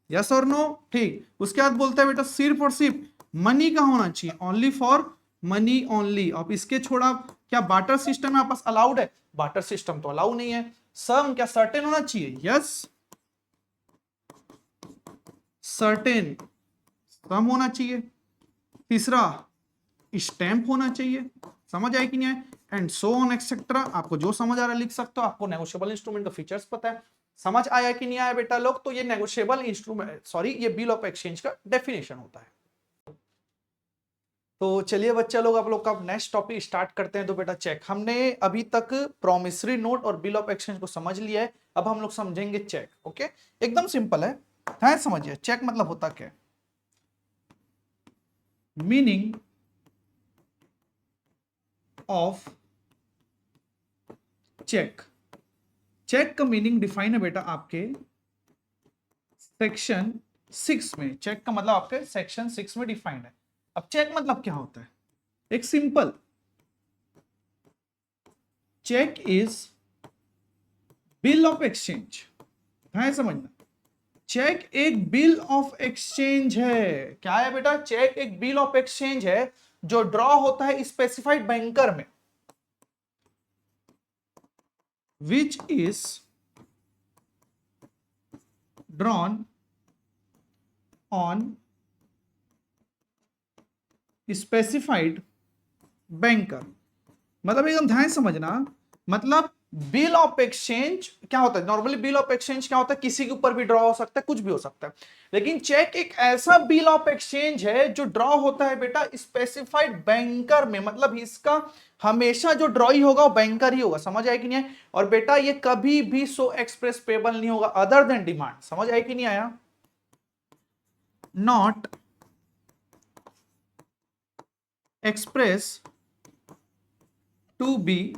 [SPEAKER 1] यस और नो? ठीक। उसके बाद बोलता है बेटा सिर्फ और सिर्फ मनी का होना चाहिए, ओनली फॉर मनी ओनली। अब इसके छोड़ा क्या बाटर सिस्टम में आपस अलाउड है? बाटर सिस्टम तो अलाउ नहीं है। सम क्या सर्टेन होना चाहिए? यस, सर्टेन सम होना चाहिए। तीसरा स्टैंप होना चाहिए। समझ आए कि नहीं आए? And so on etcetera. आपको जो समझ आ रहा है लिख सकते हो। आपको नेगोशिएबल इंस्ट्रूमेंट का फीचर्स पता है। समझ आया कि नहीं आया बेटा लोग? तो ये नेगोशिएबल इंस्ट्रूमेंट, सॉरी, ये बिल ऑफ एक्सचेंज का डेफिनेशन होता है। तो चलिए बच्चा लोग, आप लोग का नेक्स्ट टॉपिक स्टार्ट करते हैं। तो बेटा चेक, हमने अभी तक प्रोमिसरी नोट और बिल ऑफ एक्सचेंज को समझ लिया है। अब हम लोग समझेंगे चेक। ओके, एकदम सिंपल है। हाँ समझिए, चेक मतलब होता क्या है। मीनिंग ऑफ चेक, चेक का मीनिंग डिफाइन है बेटा आपके सेक्शन 6 में। चेक का मतलब आपके सेक्शन 6 में डिफाइंड है। अब चेक मतलब क्या होता है? एक simple, cheque is bill of exchange. है समझना, चेक एक बिल ऑफ एक्सचेंज है। क्या है बेटा? चेक एक बिल ऑफ एक्सचेंज है जो ड्रॉ होता है स्पेसिफाइड बैंकर में, विच is drawn on specified banker. मतलब एकदम ध्यान समझना, मतलब बिल ऑफ एक्सचेंज क्या होता है? नॉर्मली बिल ऑफ एक्सचेंज क्या होता है? किसी के ऊपर भी ड्रॉ हो सकता है, कुछ भी हो सकता है। लेकिन चेक एक ऐसा बिल ऑफ एक्सचेंज है जो ड्रॉ होता है बेटा स्पेसिफाइड बैंकर में। मतलब इसका हमेशा जो ड्रॉ ही होगा वो बैंकर ही होगा। समझ आया कि नहीं आया? और बेटा ये कभी भी सो एक्सप्रेस पेबल नहीं होगा अदर देन डिमांड। समझ आया कि नहीं आया? Not express to be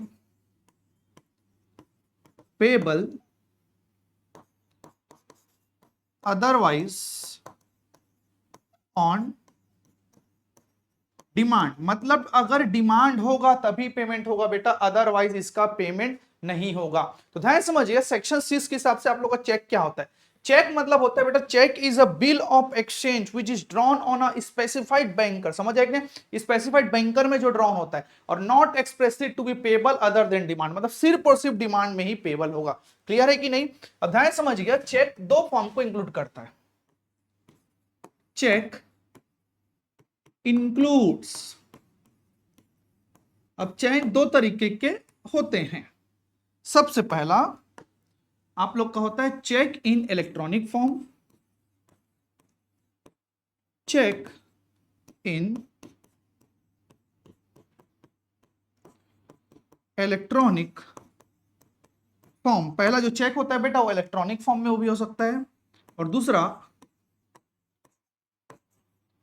[SPEAKER 1] payable otherwise on demand. मतलब अगर डिमांड होगा तभी पेमेंट होगा बेटा, अदरवाइज इसका पेमेंट नहीं होगा। तो ध्यान समझिए, सेक्शन 6 के हिसाब से आप लोग का चेक क्या होता है। चेक मतलब होता है बेटा, cheque is a bill of exchange which is drawn on a specified banker. समझ आए कि नहीं? स्पेसिफाइड बैंकर में जो ड्रॉन होता है, और not expressed to be payable other than demand, मतलब सिर्फ और सिर्फ डिमांड में ही पेबल होगा। क्लियर है कि नहीं? अब ध्यान समझिए, चेक 2 फॉर्म को इंक्लूड करता है। चेक इंक्लूड्स, अब चेक 2 तरीके के होते हैं। सबसे पहला आप लोग का होता है cheque in electronic form, cheque in electronic form. पहला जो चेक होता है बेटा वो इलेक्ट्रॉनिक फॉर्म में वो भी हो सकता है, और दूसरा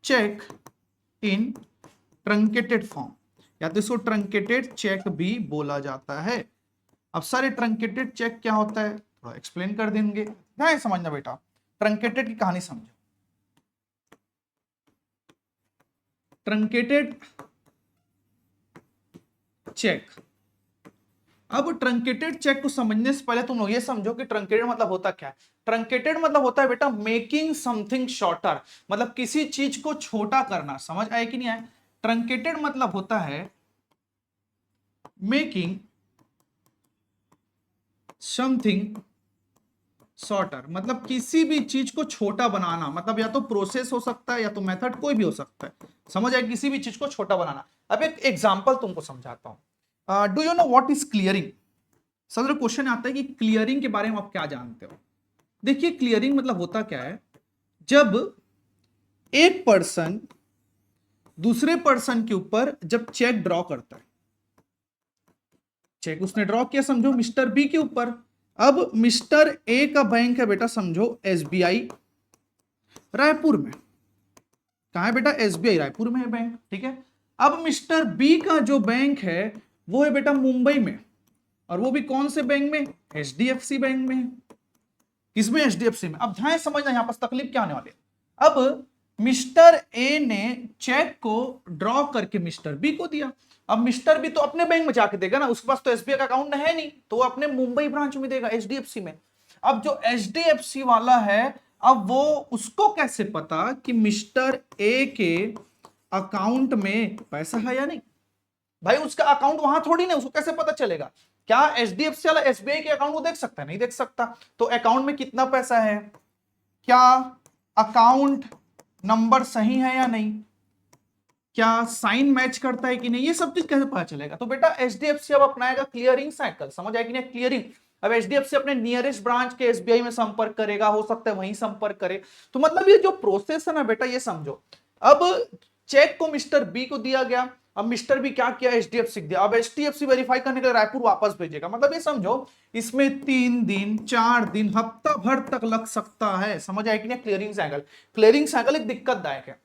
[SPEAKER 1] चेक इन ट्रंकेटेड फॉर्म, या तो इसको ट्रंकेटेड चेक भी बोला जाता है। अब सारे ट्रंकेटेड चेक क्या होता है थोड़ा एक्सप्लेन कर देंगे। ध्यान समझना बेटा, ट्रंकेटेड की कहानी समझो। Truncated check. अब ट्रंकेटेड चेक को समझने से पहले तुम लोग ये समझो कि ट्रंकेटेड मतलब होता क्या है। ट्रंकेटेड मतलब होता है बेटा मेकिंग समथिंग शॉर्टर, मतलब किसी चीज को छोटा करना। समझ आए कि नहीं आए? ट्रंकेटेड मतलब होता है मेकिंग समथिंग शॉर्टर, मतलब किसी भी चीज को छोटा बनाना। मतलब या तो प्रोसेस हो सकता है या तो मेथड, कोई भी हो सकता है। समझ आए? किसी भी चीज को छोटा बनाना। अब एक एग्जांपल तुमको समझाता हूं। Do you know what is clearing? Sir question आता है कि क्लियरिंग के बारे में आप क्या जानते हो। देखिए क्लियरिंग मतलब होता क्या है, जब एक पर्सन दूसरे पर्सन के ऊपर जब चेक ड्रॉ करता है, चेक उसने ड्रॉ किया समझो मिस्टर बी के ऊपर। अब मिस्टर ए का बैंक है बेटा समझो एसबीआई रायपुर में। कहां है बेटा? एसबीआई रायपुर में है बैंक, ठीक है। अब मिस्टर बी का जो बैंक है वो है बेटा मुंबई में, और वो भी कौन से बैंक में? एचडीएफसी बैंक में। किसमें? एचडीएफसी में। अब ध्यान समझना यहां पर तकलीफ क्या होने वाली है। अब मिस्टर ए ने चेक को ड्रॉ करके मिस्टर बी को दिया। अब मिस्टर बी तो अपने बैंक में जाके देगा ना, उसके पास तो एसबीआई का अकाउंट है नहीं, तो वो अपने मुंबई ब्रांच में देगा, एचडीएफसी में। अब जो एचडीएफसी वाला है, अब वो उसको कैसे पता कि मिस्टर ए के अकाउंट में पैसा है या नहीं? भाई उसका अकाउंट वहां थोड़ी ना, उसको कैसे पता चलेगा? क्या एचडीएफसी वाला एसबीआई के अकाउंट को देख सकता है? नहीं देख सकता। तो अकाउंट में कितना पैसा है, क्या अकाउंट नंबर सही है या नहीं, क्या साइन मैच करता है कि नहीं, ये सब चीज कैसे पता चलेगा? तो बेटा एचडीएफसी अब अपनाएगा क्लियरिंग साइकिल। समझ आएगी ना? क्लियरिंग। अब एचडीएफसी अपने नियरेस्ट ब्रांच के एसबीआई में संपर्क करेगा, हो सकता है वहीं संपर्क करे। तो मतलब ये जो प्रोसेस है ना बेटा, ये समझो। अब चेक को मिस्टर बी को दिया गया, अब मिस्टर बी क्या किया? एचडीएफसी दिया। अब एचडीएफसी वेरीफाई करने के लिए रायपुर वापस भेजेगा। मतलब ये समझो इसमें 3 दिन 4 दिन हफ्ता भर तक लग सकता है। समझ आएगी ना? Clearing cycle. क्लियरिंग साइकिल एक दिक्कतदायक है।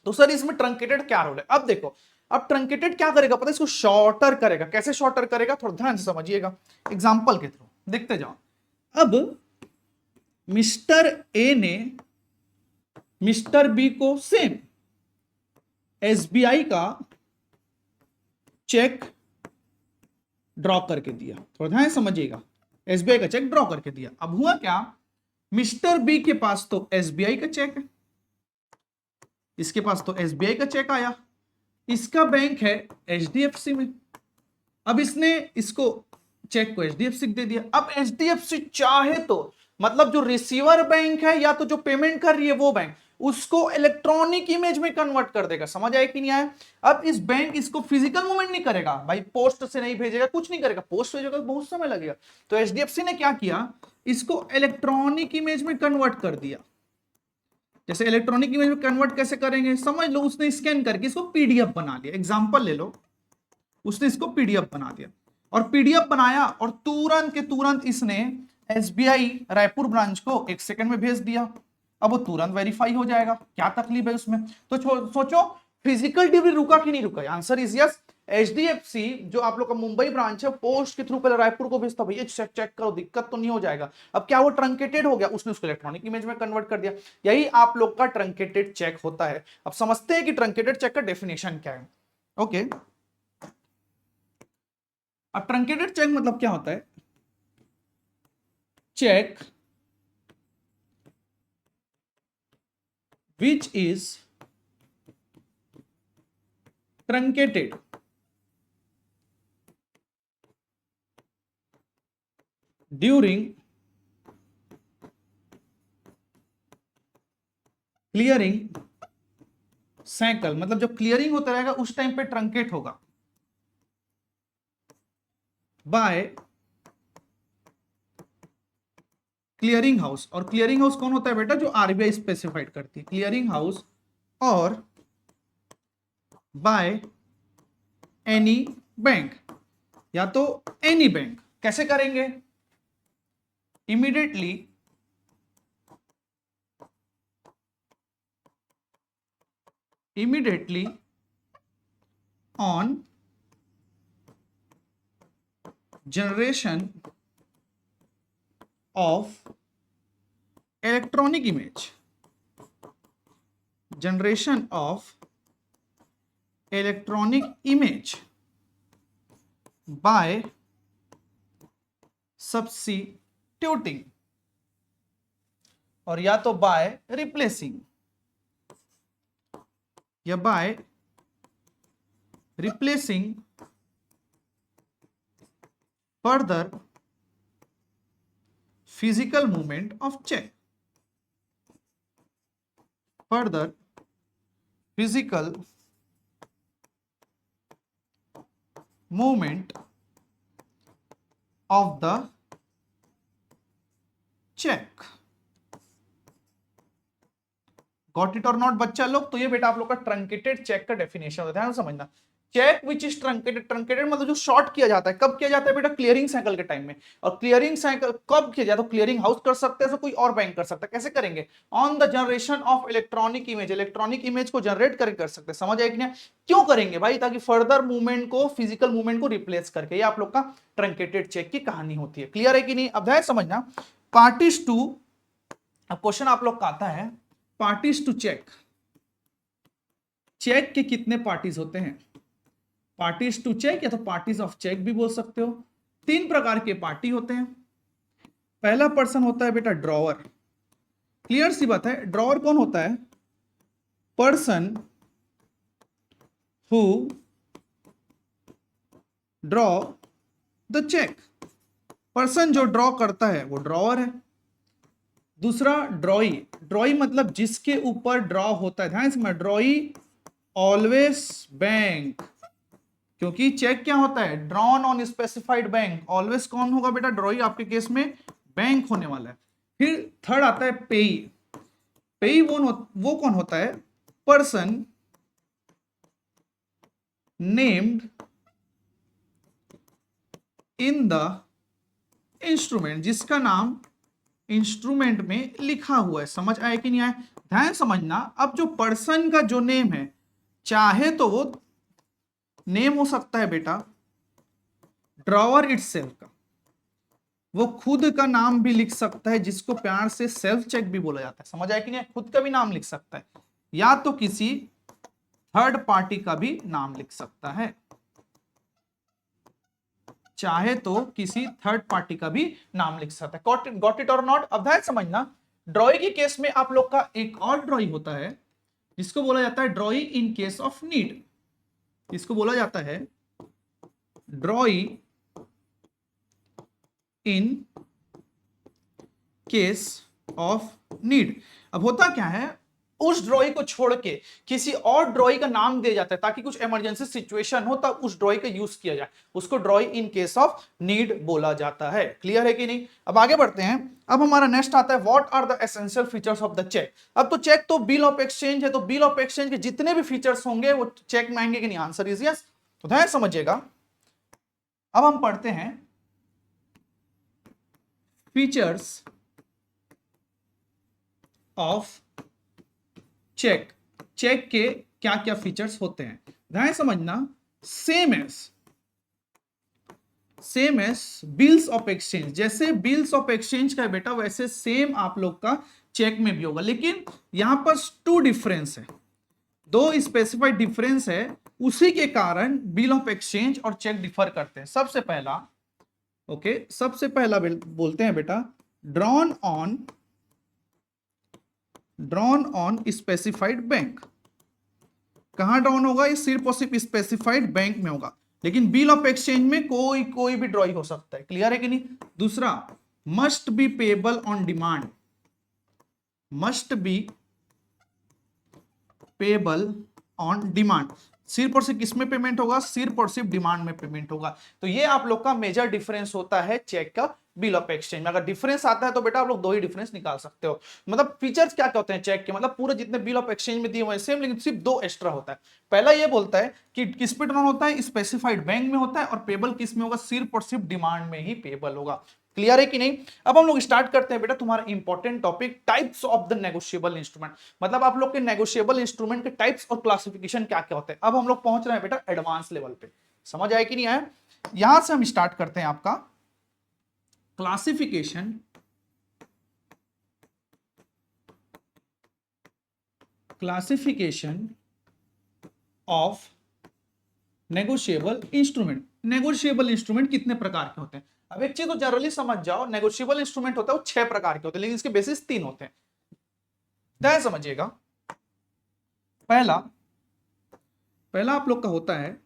[SPEAKER 1] तो सर इसमें ट्रंकेटेड क्या रोल है? अब देखो, अब ट्रंकेटेड क्या करेगा पता है? इसको शॉर्टर करेगा। कैसे शॉर्टर करेगा? थोड़ा ध्यान से समझिएगा, एग्जांपल के थ्रू देखते जाओ। अब मिस्टर ए ने मिस्टर बी को सेम एसबीआई का चेक ड्रॉ करके दिया। थोड़ा ध्यान से समझिएगा, एसबीआई का चेक ड्रॉ करके दिया। अब हुआ क्या? मिस्टर बी के पास तो एसबीआई का चेक है, इसके पास तो एसबीआई का चेक आया, इसका बैंक है एचडीएफसी में। अब इसने इसको चेक को एचडीएफसी दे दिया। अब एचडीएफसी चाहे तो मतलब जो रिसीवर बैंक है या तो जो पेमेंट कर रही है वो बैंक, उसको इलेक्ट्रॉनिक इमेज में कन्वर्ट कर देगा। समझ आए कि नहीं आया? अब इस बैंक इसको फिजिकल मूवमेंट नहीं करेगा भाई, पोस्ट से नहीं भेजेगा, कुछ नहीं करेगा। पोस्ट भेजेगा तो बहुत समय लगेगा। तो एचडीएफसी ने क्या किया? इसको इलेक्ट्रॉनिक इमेज में कन्वर्ट कर दिया। जैसे इलेक्ट्रॉनिक इमेज में कन्वर्ट कैसे करेंगे? समझ लो, उसने स्कैन करके इसको पीडीएफ बना लिया। एग्जांपल ले लो, उसने इसको पीडीएफ बना दिया, और पीडीएफ बनाया और तुरंत के तुरंत इसने एसबीआई रायपुर ब्रांच को 1 सेकंड में भेज दिया। अब वो तुरंत वेरीफाई हो जाएगा। क्या तकलीफ है उसमें? तो सोचो फिजिकल डिलीवरी रुका कि नहीं रुका? Answer is yes. एचडीएफसी जो आप लोग का मुंबई ब्रांच है, पोस्ट के थ्रू पहले रायपुर को भेजता, भैया चेक चेक करो, दिक्कत तो नहीं हो जाएगा। अब क्या वो ट्रंकेटेड हो गया? उसने उसको इलेक्ट्रॉनिक इमेज में कन्वर्ट कर दिया। यही आप लोग का ट्रंकेटेड चेक होता है। अब समझते हैं कि ट्रंकेटेड चेक का डेफिनेशन क्या है। ओके, अब ट्रंकेटेड चेक मतलब क्या होता है? Cheque which is truncated during clearing cycle. मतलब जब क्लियरिंग होता रहेगा उस टाइम पे ट्रंकेट होगा बाय क्लियरिंग हाउस। और क्लियरिंग हाउस कौन होता है बेटा? जो आरबीआई स्पेसिफाइड करती है। क्लियरिंग हाउस और बाय एनी बैंक, या तो एनी बैंक। कैसे करेंगे? Immediately on generation of electronic image, generation of electronic image by substituting, और या तो बाय रिप्लेसिंग, या by replacing further physical movement of cheque, further physical movement of the cheque. Got it और नॉट बच्चा लोग? तो ये बेटा आप लोग का ट्रंकेटेड चेक का डेफिनेशन होता है, समझना। Cheque which is truncated, truncated मतलब जो शॉर्ट किया जाता है, कब किया जाता है बेटा? क्लियरिंग साइकिल के टाइम में। और क्लियरिंग साइकिल कब किया जाता है? तो क्लियरिंग हाउस कर सकते हैं, तो कोई और बैंक कर सकता है। कैसे करेंगे? On the generation of electronic image, electronic image को जनरेट करके कर सकते हैं। समझ आए कि नहीं? क्यों करेंगे भाई? ताकि फर्दर मूवमेंट को, फिजिकल मूवमेंट को रिप्लेस करके। ये आप लोग का ट्रंकेटेड चेक की कहानी होती है। क्लियर है कि नहीं? अब ध्यान समझना, पार्टीज टू, अब क्वेश्चन आप लोग का आता है, पार्टीज टू चेक, चेक के कितने पार्टीज होते हैं? पार्टीज टू चेक या तो पार्टीज ऑफ चेक भी बोल सकते हो। 3 प्रकार के पार्टी होते हैं। पहला पर्सन होता है बेटा ड्रॉवर। क्लियर सी बात है, ड्रॉवर कौन होता है? Person who draw the cheque, person जो ड्रॉ करता है वो ड्रॉवर है। दूसरा ड्रॉई, ड्रॉई मतलब जिसके ऊपर ड्रॉ होता है। ध्यान से, ड्रॉई ऑलवेज बैंक, क्योंकि चेक क्या होता है? Drawn on specified bank. Always कौन होगा बेटा? ड्रॉई आपके केस में बैंक होने वाला है। फिर थर्ड आता है पेई। पेई वो कौन होता है? Person named in the instrument, जिसका नाम इंस्ट्रूमेंट में लिखा हुआ है। समझ आए कि नहीं आए? ध्यान समझना, अब जो पर्सन का जो नेम है, चाहे तो वो नेम हो सकता है बेटा ड्रॉवर इटसेल्फ का, वो खुद का नाम भी लिख सकता है, जिसको प्यार से सेल्फ चेक भी बोला जाता है। समझ आया कि नहीं? खुद का भी नाम लिख सकता है, या तो किसी थर्ड पार्टी का भी नाम लिख सकता है, चाहे तो किसी थर्ड पार्टी का भी नाम लिख सकता है। गॉट इट और नॉट? अब ध्यान समझना, ड्रॉई के केस में आप लोग का एक और ड्रॉई होता है, जिसको बोला जाता है ड्रॉई इन केस ऑफ नीड। इसको बोला जाता है ड्रॉई इन केस ऑफ नीड। अब होता क्या है, उस ड्रॉई को छोड़ के किसी और ड्रॉई का नाम दिया जाता है, ताकि कुछ इमरजेंसी सिचुएशन हो तब उस ड्रॉई का यूज किया जाए। उसको ड्रॉई इन केस ऑफ नीड बोला जाता है। क्लियर है कि नहीं? अब आगे बढ़ते हैं। अब हमारा नेक्स्ट आता है, what are the essential features of the cheque. अब तो चेक तो बिल ऑफ एक्सचेंज है, तो बिल ऑफ एक्सचेंज के जितने भी फीचर्स होंगे वो चेक में आएंगे कि नहीं? Answer is yes. तो ध्यान समझिएगा, अब हम पढ़ते हैं फीचर्स ऑफ चेक। चेक के क्या क्या फीचर्स होते हैं, ध्यान समझना। Same S bills of exchange, जैसे बिल्स ऑफ एक्सचेंज का है बेटा, वैसे सेम आप लोग का चेक में भी होगा। लेकिन यहां पर 2 डिफरेंस है, 2 स्पेसिफाइड डिफरेंस है, उसी के कारण बिल ऑफ एक्सचेंज और चेक डिफर करते हैं। सबसे पहला सबसे पहला बोलते हैं बेटा ड्रॉन ऑन स्पेसिफाइड बैंक। कहां ड्रॉन होगा? ये सिर्फ और सिर्फ स्पेसिफाइड बैंक में होगा, लेकिन बिल ऑफ एक्सचेंज में कोई भी ड्रॉइंग हो सकता है। क्लियर है कि नहीं? दूसरा, must be payable on demand, must be payable on demand. सिर्फ और सिर्फ किसमें पेमेंट होगा? सिर्फ और सिर्फ डिमांड में पेमेंट होगा। तो ये आप लोग का मेजर डिफरेंस होता है चेक का बिल ऑफ एक्सचेंज में। अगर डिफरेंस आता है तो बेटा आप लोग 2 ही डिफरेंस निकाल सकते हो। मतलब फीचर्स क्या क्या होते हैं चेक के? मतलब पूरे जितने बिल ऑफ एक्सचेंज में दिए हुए सेम, लेकिन सिर्फ 2 एक्स्ट्रा होता है। पहला ये बोलता है कि किस पे ड्रॉन होता है? स्पेसिफाइड बैंक में होता है, और पेबल किस में होगा? सिर्फ और सिर्फ डिमांड में ही पेबल होगा। क्लियर है कि नहीं? अब हम लोग स्टार्ट करते हैं बेटा तुम्हारा important topic, types of the negotiable instrument. मतलब आप लोग के नेगोशिएबल इंस्ट्रूमेंट के टाइप्स और क्लासिफिकेशन क्या क्या होते हैं। अब हम लोग पहुंच रहे हैं बेटा एडवांस लेवल पे। समझ आए कि नहीं आया? यहां से हम स्टार्ट करते हैं आपका classification of negotiable instrument. Negotiable instrument कितने प्रकार के होते हैं? अब एक चीज तो जनरली समझ जाओ, नेगोशिएबल इंस्ट्रूमेंट होता है वो 6 प्रकार के होते हैं, लेकिन इसके बेसिस 3 होते हैं। ध्यान समझिएगा। पहला आप लोग का होता है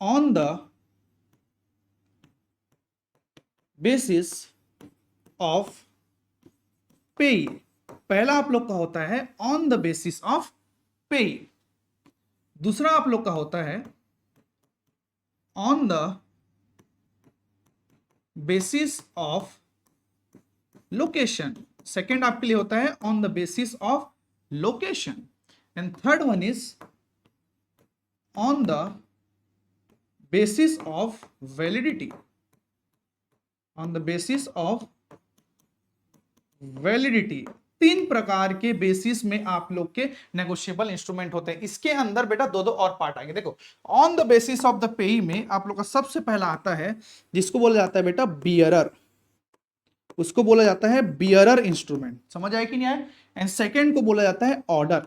[SPEAKER 1] ऑन द बेसिस ऑफ पे। पहला आप लोग का होता है ऑन द बेसिस ऑफ पे। दूसरा आप लोग का होता है on the basis of location. Second आपके लिए होता है on the basis of location. And third one is on the basis of validity. On the basis of validity. 3 प्रकार के बेसिस में आप लोग के नेगोशिएबल इंस्ट्रूमेंट होते हैं। इसके अंदर बेटा दो और पार्ट आएंगे। देखो, on the basis of the pay में आप लोग का सबसे पहला आता है जिसको बोला जाता है बेटा बियरर। उसको बोला जाता है बियरर इंस्ट्रूमेंट। समझ आए कि नहीं आए? एंड सेकेंड को बोला जाता है ऑर्डर।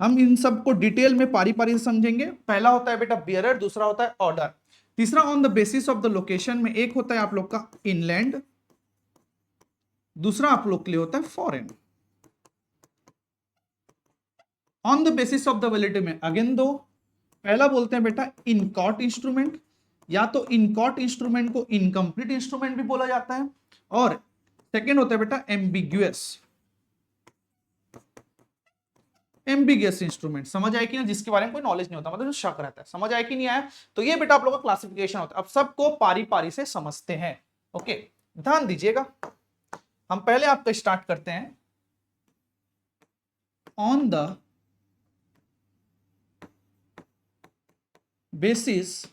[SPEAKER 1] हम इन सब को डिटेल में पारी पारी से समझेंगे। पहला होता है बेटा बियरर, दूसरा होता है ऑर्डर, तीसरा on the basis of the location में एक होता है आप लोग का इनलैंड, दूसरा आप लोग के लिए होता है foreign. On the basis of the validity में अगेन दो। पहला बोलते हैं बेटा इनकॉट इंस्ट्रूमेंट, या तो इनकॉट इंस्ट्रूमेंट को इनकम्प्लीट इंस्ट्रूमेंट भी बोला जाता है, और सेकेंड होता है बेटा एम्बिगियस इंस्ट्रूमेंट। समझ आए कि ना? जिसके बारे में कोई नॉलेज नहीं होता, मतलब शक रहता है। समझ आए कि नहीं आया? तो ये बेटा आप लोगों का क्लासिफिकेशन होता है। अब सबको पारी पारी से समझते हैं। ओके, ध्यान दीजिएगा। हम पहले आपका स्टार्ट करते हैं ऑन द बेसिस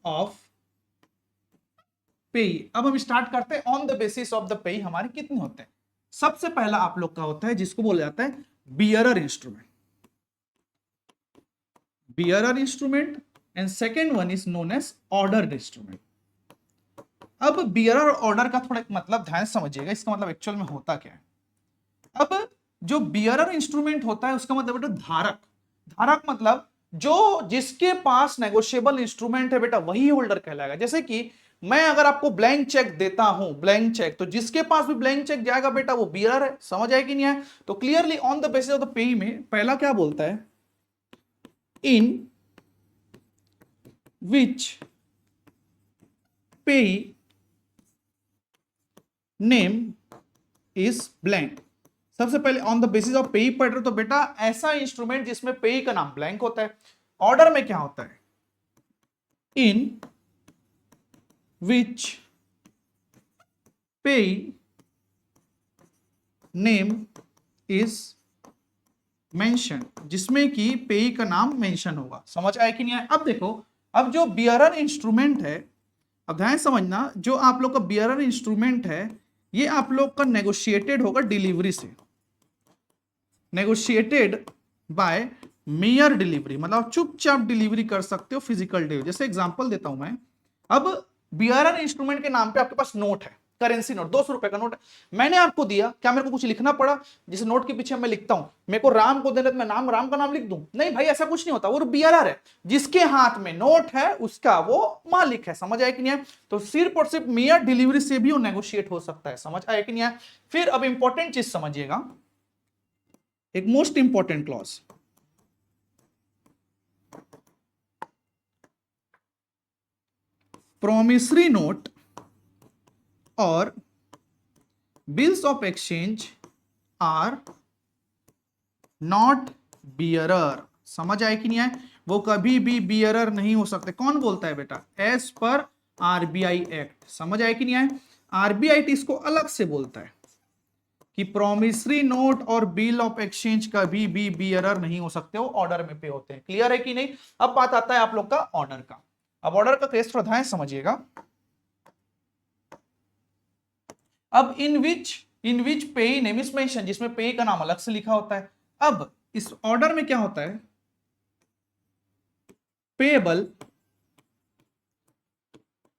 [SPEAKER 1] ऑफ पे। अब हम स्टार्ट करते हैं on the basis of the pay हमारे कितने होते हैं। सबसे पहला आप लोग का होता है जिसको बोला जाता है bearer instrument. Bearer instrument and second one is known as ordered instrument. अब बियरर और ऑर्डर का थोड़ा मतलब ध्यान समझिएगा। इसका मतलब एक्चुअल में होता क्या है। अब जो बियरर इंस्ट्रूमेंट होता है उसका मतलब बेटा धारक। धारक मतलब जो जिसके पास नेगोशिएबल इंस्ट्रूमेंट है बेटा वही होल्डर कहलाएगा। जैसे कि मैं अगर आपको ब्लैंक चेक देता हूं, ब्लैंक चेक, तो जिसके पास भी ब्लैंक चेक जाएगा बेटा वो बियरर है। समझ आए कि नहीं है? तो clearly on the basis of the pay में पहला क्या बोलता है, इन विच पे नेम इज ब्लैंक। सबसे पहले ऑन द बेसिस ऑफ पे पढ़ रहे तो बेटा ऐसा इंस्ट्रूमेंट जिसमें पे का नाम ब्लैंक होता है। ऑर्डर में क्या होता है, इन विच पे नेम इज मेंशन, जिसमें कि पे का नाम मेंशन होगा। समझ आए कि नहीं आए? अब देखो, अब जो बियरर इंस्ट्रूमेंट है, अब ध्यान समझना, जो आप लोग का बियरर इंस्ट्रूमेंट है ये आप लोग का नेगोशिएटेड होगा डिलीवरी से। नेगोशिएटेड बाय मेयर डिलीवरी, मतलब चुपचाप डिलीवरी कर सकते हो फिजिकल डिलीवरी। जैसे एग्जांपल देता हूं मैं। अब बियरर इंस्ट्रूमेंट के नाम पे आपके पास नोट है, करेंसी नोट, 200 रुपए का नोट है, मैंने आपको दिया। क्या मेरे को कुछ लिखना पड़ा? जिस नोट के पीछे मैं लिखता हूं, मेरे को राम को देना तो मैं राम का नाम लिख दूं? नहीं भाई, ऐसा कुछ नहीं होता। वो बियरर है, जिसके हाथ में नोट है उसका वो मालिक है। समझ आए कि नहीं है? तो सिर्फ और सिर्फ मेयर डिलीवरी से भी वो नेगोशिएट हो सकता है। समझ आए कि नहीं है? फिर अब इंपॉर्टेंट चीज समझिएगा, एक most important clause, promissory note और bills of exchange are not bearer। समझ आए कि नहीं आए? वो कभी भी बियरर नहीं हो सकते। कौन बोलता है बेटा? As per RBI act. समझ आए कि नहीं आए? आरबीआई इसको अलग से बोलता है कि प्रॉमिसरी नोट और बिल ऑफ एक्सचेंज कभी भी बियरर नहीं हो सकते, वो ऑर्डर में पे होते हैं। क्लियर है कि नहीं? अब बात आता है आप लोग का ऑर्डर का। अब ऑर्डर का केस थोड़ा ध्यान समझिएगा। अब इन विच पे नेम इज मेंशन, जिसमें पे का नाम अलग से लिखा होता है। अब इस ऑर्डर में क्या होता है, payable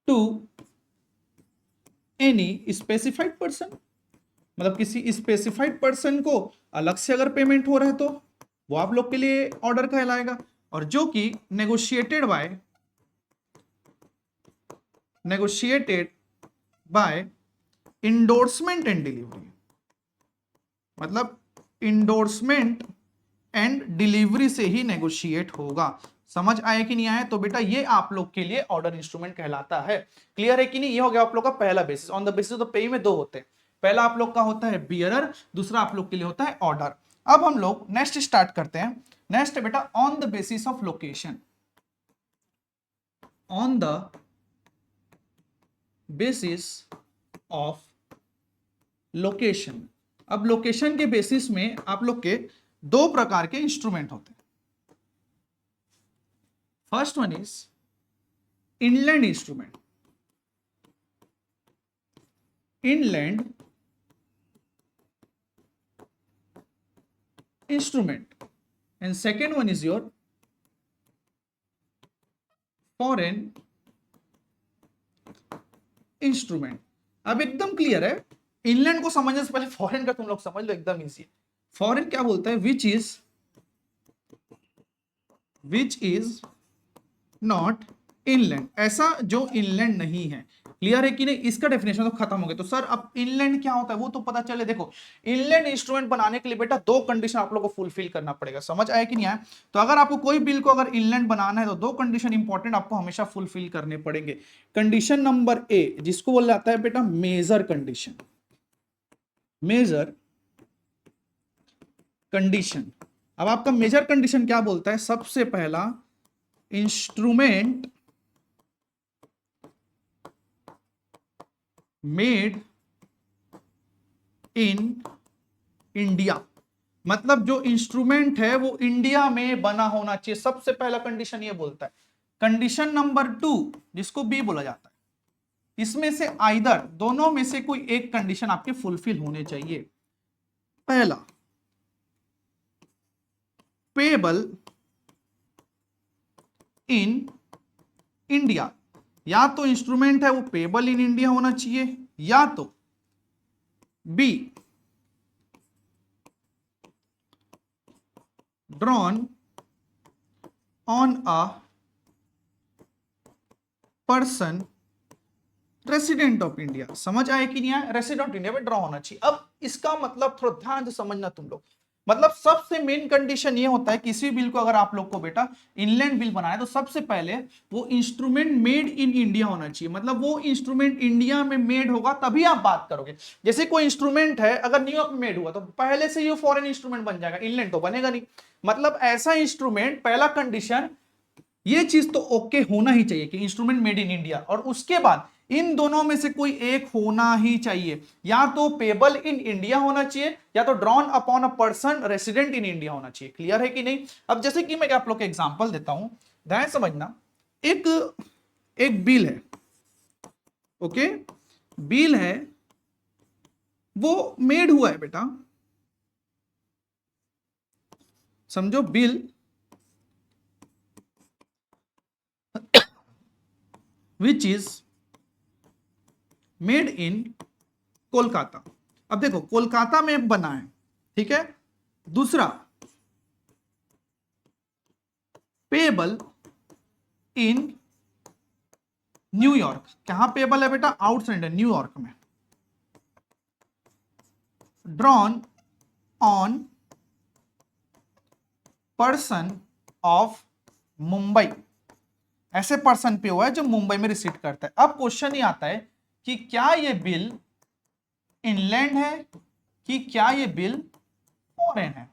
[SPEAKER 1] to any specified person, मतलब किसी स्पेसिफाइड पर्सन को अलग से अगर पेमेंट हो रहा है तो वो आप लोग के लिए ऑर्डर कहलाएगा। और जो कि negotiated by endorsement and delivery, मतलब इंडोर्समेंट एंड डिलीवरी से ही नेगोशिएट होगा। समझ आया कि नहीं आया? तो बेटा ये आप लोग के लिए ऑर्डर इंस्ट्रूमेंट कहलाता है। क्लियर है कि नहीं? ये हो गया आप लोग का पहला basis. On the basis of पे में दो होते हैं, पहला आप लोग का होता है बियरर, दूसरा आप लोग के लिए होता है ऑर्डर। अब हम लोग नेक्स्ट स्टार्ट करते हैं। नेक्स्ट है बेटा on the basis of location. On the basis of location. अब लोकेशन के बेसिस में आप लोग के दो प्रकार के इंस्ट्रूमेंट होते हैं। First one is inland instrument, inland instrument, and second one is your foreign instrument. अब एकदम क्लियर है, इनलैंड को समझने से पहले फॉरेन का तुम लोग समझ लो, एकदम इजी है। फॉरेन क्या बोलता है? विच इज नॉट इनलैंड, ऐसा जो इनलैंड नहीं है। क्लियर है कि नहीं? इसका डेफिनेशन तो खत्म हो गया। तो सर अब इनलैंड क्या होता है वो तो पता चले। देखो इनलैंड इंस्ट्रूमेंट बनाने के लिए बेटा दो कंडीशन आप लोग को फुलफिल करना पड़ेगा। समझ आया कि नहीं आया? तो अगर आपको कोई बिल को अगर इनलैंड बनाना है तो दो कंडीशन इंपॉर्टेंट आपको हमेशा फुलफिल करने पड़ेंगे। कंडीशन नंबर ए जिसको बोला जाता है बेटा मेजर कंडीशन, मेजर कंडीशन। अब आपका मेजर कंडीशन क्या बोलता है? सबसे पहला इंस्ट्रूमेंट मेड इन इंडिया, मतलब जो इंस्ट्रूमेंट है वो इंडिया में बना होना चाहिए। सबसे पहला कंडीशन ये बोलता है। कंडीशन नंबर 2 जिसको बी बोला जाता है, इसमें से आइदर दोनों में से कोई एक कंडीशन आपके फुलफिल होने चाहिए। पहला पेएबल इन इंडिया, या तो इंस्ट्रूमेंट है वो पेएबल इन इंडिया होना चाहिए, या तो be drawn on a person resident of India. समझ आए कि नहीं आया? रेसिडेंट इंडिया में ड्रॉ होना चाहिए। अब इसका मतलब थोड़ा ध्यान से समझना तुम लोग, मतलब सबसे मेन कंडीशन ये होता है किसी बिल को अगर आप लोग को बेटा इनलैंड बिल बनाना है तो सबसे पहले वो इंस्ट्रूमेंट मेड इन इंडिया होना चाहिए, मतलब वो इंस्ट्रूमेंट इंडिया में मेड होगा तभी आप बात करोगे। जैसे कोई इंस्ट्रूमेंट है अगर न्यूयॉर्क में मेड हुआ तो पहले से ये फॉरेन इंस्ट्रूमेंट बन जाएगा, इनलैंड तो बनेगा नहीं। मतलब ऐसा इंस्ट्रूमेंट, पहला कंडीशन ये चीज तो ओके होना ही चाहिए कि इंस्ट्रूमेंट मेड इन इंडिया, और उसके बाद इन दोनों में से कोई एक होना ही चाहिए, या तो पेबल इन इंडिया होना चाहिए या तो drawn upon a person resident in India होना चाहिए। क्लियर है कि नहीं? अब जैसे कि मैं आप लोग को एग्जांपल देता हूं, ध्यान समझना। एक बिल है, ओके, बिल है वो मेड हुआ है बेटा, समझो bill which is made in Kolkata. अब देखो कोलकाता में बना है, ठीक है। दूसरा पेएबल इन न्यूयॉर्क, कहां पेएबल है बेटा? आउटसाइड है, न्यूयॉर्क में। Drawn on person of Mumbai, ऐसे पर्सन पे हुआ है जो मुंबई में रिसीड करता है। अब क्वेश्चन ये आता है कि क्या ये बिल इनलैंड है कि क्या ये बिल फॉरेन है,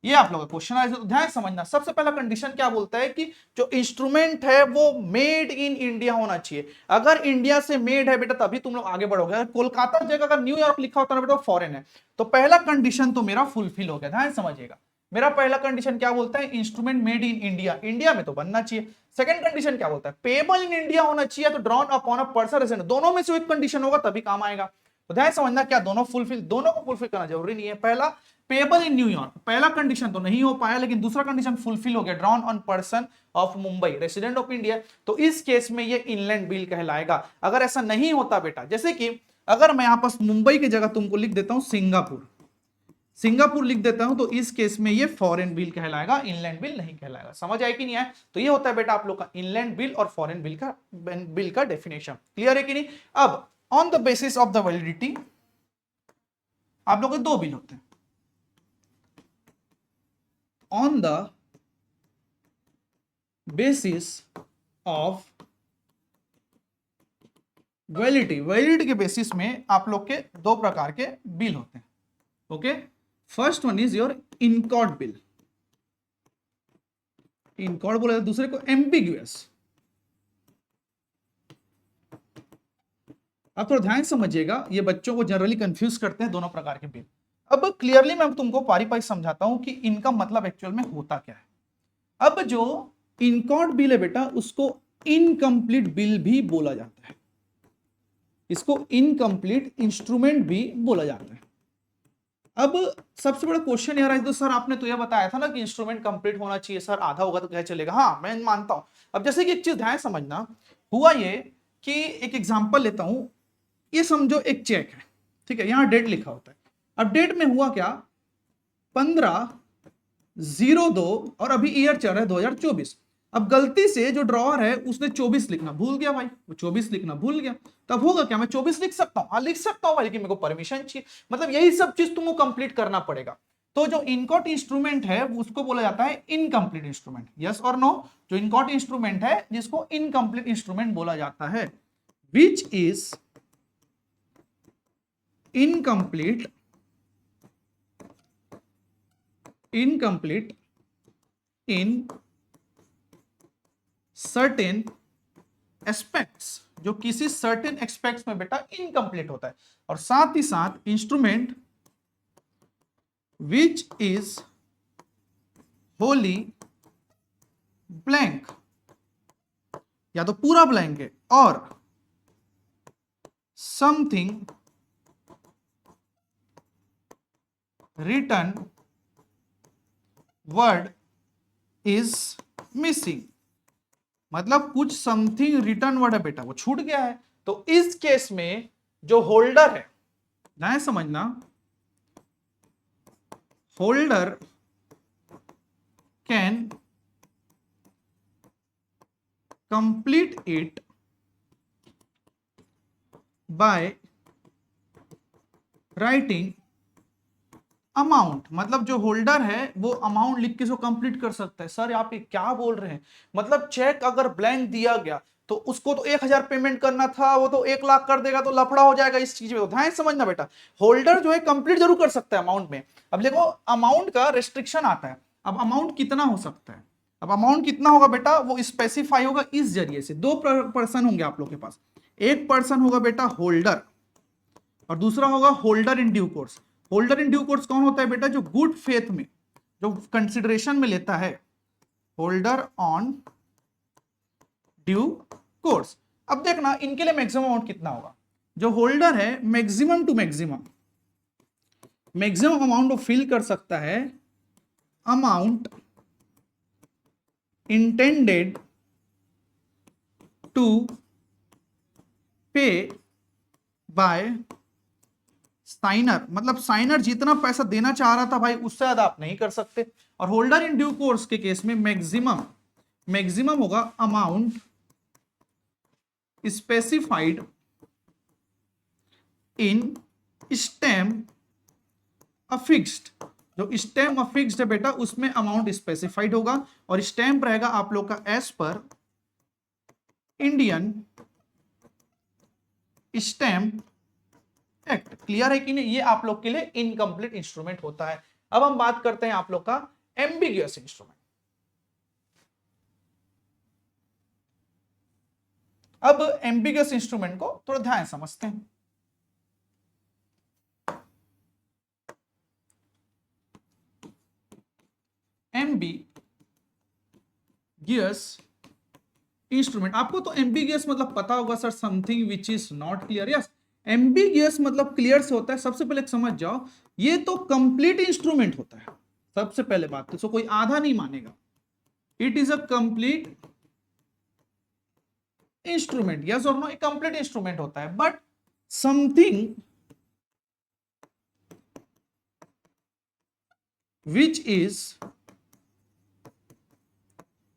[SPEAKER 1] ये आप लोगों का क्वेश्चन है। तो ध्यान समझना, सबसे पहला कंडीशन क्या बोलता है कि जो इंस्ट्रूमेंट है वो मेड इन इंडिया होना चाहिए। अगर इंडिया से मेड है बेटा तभी तुम लोग आगे बढ़ोगे। अगर कोलकाता जगह अगर न्यूयॉर्क लिखा होता ना बेटा फॉरेन है, तो पहला कंडीशन तो मेरा फुलफिल हो गया। ध्यान समझिएगा, मेरा पहला कंडीशन क्या बोलता है? Instrument made in India, India में तो बनना चाहिए। सेकंड कंडीशन क्या बोलता है? पेएबल इन इंडिया होना चाहिए, तो drawn upon a person resident, दोनों में से एक कंडीशन होगा तभी काम आएगा। तो ध्यान समझना, क्या दोनों को फुलफिल करना जरूरी नहीं है। पहला पेएबल इन न्यूयॉर्क, पहला कंडीशन तो नहीं हो पाया, लेकिन दूसरा कंडीशन फुलफिल हो गया, drawn on person of Mumbai resident of India, तो इस केस में ये इनलैंड बिल कहलाएगा। अगर ऐसा नहीं होता बेटा, जैसे कि अगर मैं यहां पर मुंबई की जगह तुमको लिख देता हूं सिंगापुर, सिंगापुर लिख देता हूं तो इस केस में ये फॉरेन बिल कहलाएगा, इनलैंड बिल नहीं कहलाएगा। समझ आए कि नहीं आए? तो ये होता है बेटा आप लोग का इनलैंड बिल और फॉरेन बिल का डेफिनेशन। क्लियर है कि नहीं? अब on the basis of the validity आप लोग के दो बिल होते हैं। On the basis of validity के बेसिस में आप लोग के दो प्रकार के बिल होते हैं। Okay, first one is your inchoate bill, inchoate बोला, दूसरे को एम्बिग्यूअस। आप थोड़ा ध्यान समझिएगा, ये बच्चों को जनरली कंफ्यूज करते हैं दोनों प्रकार के बिल। अब क्लियरली मैं तुमको पारी पारी समझाता हूं कि इनका मतलब एक्चुअल में होता क्या है। अब जो इनकॉर्ड बिल है बेटा, उसको इनकम्प्लीट बिल भी बोला जाता है, इसको इनकम्प्लीट इंस्ट्रूमेंट भी बोला जाता है। अब सबसे बड़ा क्वेश्चन यार है, तो सर आपने तो यह बताया था ना कि इंस्ट्रूमेंट कंप्लीट होना चाहिए, सर आधा होगा तो क्या चलेगा? हाँ मैं मानता हूं। अब जैसे कि एक चीज ध्यान समझना, हुआ ये कि एक एग्जांपल लेता हूं, ये समझो एक चेक है, ठीक है, यहां डेट लिखा होता है। अब डेट में हुआ क्या, 15/02 और अभी ईयर चल रहा है 2024। अब गलती से जो ड्रॉअर है उसने 24 लिखना भूल गया भाई, वो 24 लिखना भूल गया, तब होगा क्या, मैं 24 लिख सकता हूँ? हाँ लिख सकता हूँ भाई, लेकिन मेरे को परमिशन चाहिए। मतलब यही सब चीज तुमको कंप्लीट करना पड़ेगा। तो जो इनकॉट इंस्ट्रूमेंट है उसको बोला जाता है इनकम्प्लीट इंस्ट्रूमेंट। यस और नो? जो इनकॉट इंस्ट्रूमेंट है जिसको इनकम्प्लीट इंस्ट्रूमेंट बोला जाता है, which is incomplete in certain aspects, जो किसी सर्टेन एस्पेक्ट्स में बेटा इनकम्प्लीट होता है। और साथ ही साथ instrument which is wholly blank, या तो पूरा ब्लैंक है, और something written word is missing, मतलब कुछ समथिंग रिटर्न वर्ड है बेटा वो छूट गया है। तो इस केस में जो होल्डर है, ध्यान समझना, holder can complete it by writing amount, मतलब जो होल्डर है वो अमाउंट लिख के इसको कंप्लीट कर सकता है। सर आप ये क्या बोल रहे हैं? मतलब चेक अगर ब्लैंक दिया गया तो उसको तो 1000 पेमेंट करना था, वो तो 1 लाख कर देगा, तो लफड़ा हो जाएगा इस चीज में। तो ध्यान समझना बेटा, होल्डर जो है कंप्लीट जरूर कर सकता है अमाउंट में। अब देखो अमाउंट का रेस्ट्रिक्शन आता है, अब अमाउंट कितना हो सकता है, अब अमाउंट कितना होगा बेटा वो स्पेसिफाई होगा इस जरिए से। दो पर्सन होंगे आप लोग के पास, एक पर्सन होगा बेटा होल्डर और दूसरा होगा holder in due course. Holder in due course कौन होता है बेटा? जो गुड फेथ में, जो कंसिडरेशन में लेता है, होल्डर ऑन ड्यू कोर्स। अब देखना इनके लिए मैक्सिमम अमाउंट कितना होगा। जो होल्डर है मैक्सिमम टू मैक्सिमम अमाउंट वो फिल कर सकता है, अमाउंट इंटेंडेड टू पे बाय साइनर, मतलब साइनर जितना पैसा देना चाह रहा था भाई उससे ज्यादा आप नहीं कर सकते। और होल्डर इन ड्यू कोर्स के केस में मैक्सिमम होगा अमाउंट स्पेसिफाइड इन स्टैम्प अफिक्स्ड। जो स्टैम्प अफिक्स्ड है बेटा उसमें अमाउंट स्पेसिफाइड होगा, और स्टैम्प रहेगा आप लोग का as per Indian stamp act. Clear है कि नहीं? ये आप लोग के लिए इनकम्प्लीट इंस्ट्रूमेंट होता है। अब हम बात करते हैं आप लोग का एम्बिगियस इंस्ट्रूमेंट। अब एम्बिगियस इंस्ट्रूमेंट को थोड़ा ध्यान समझते हैं। एम्बिगियस इंस्ट्रूमेंट, आपको तो एम्बिगियस मतलब पता होगा sir, something which is not clear. Yes, ambiguous मतलब क्लियर से होता है। सबसे पहले समझ जाओ ये तो कंप्लीट इंस्ट्रूमेंट होता है। सबसे पहले बात तो इसको कोई आधा नहीं मानेगा, it is a complete instrument. Yes और नो? एक कंप्लीट इंस्ट्रूमेंट होता है, but something which is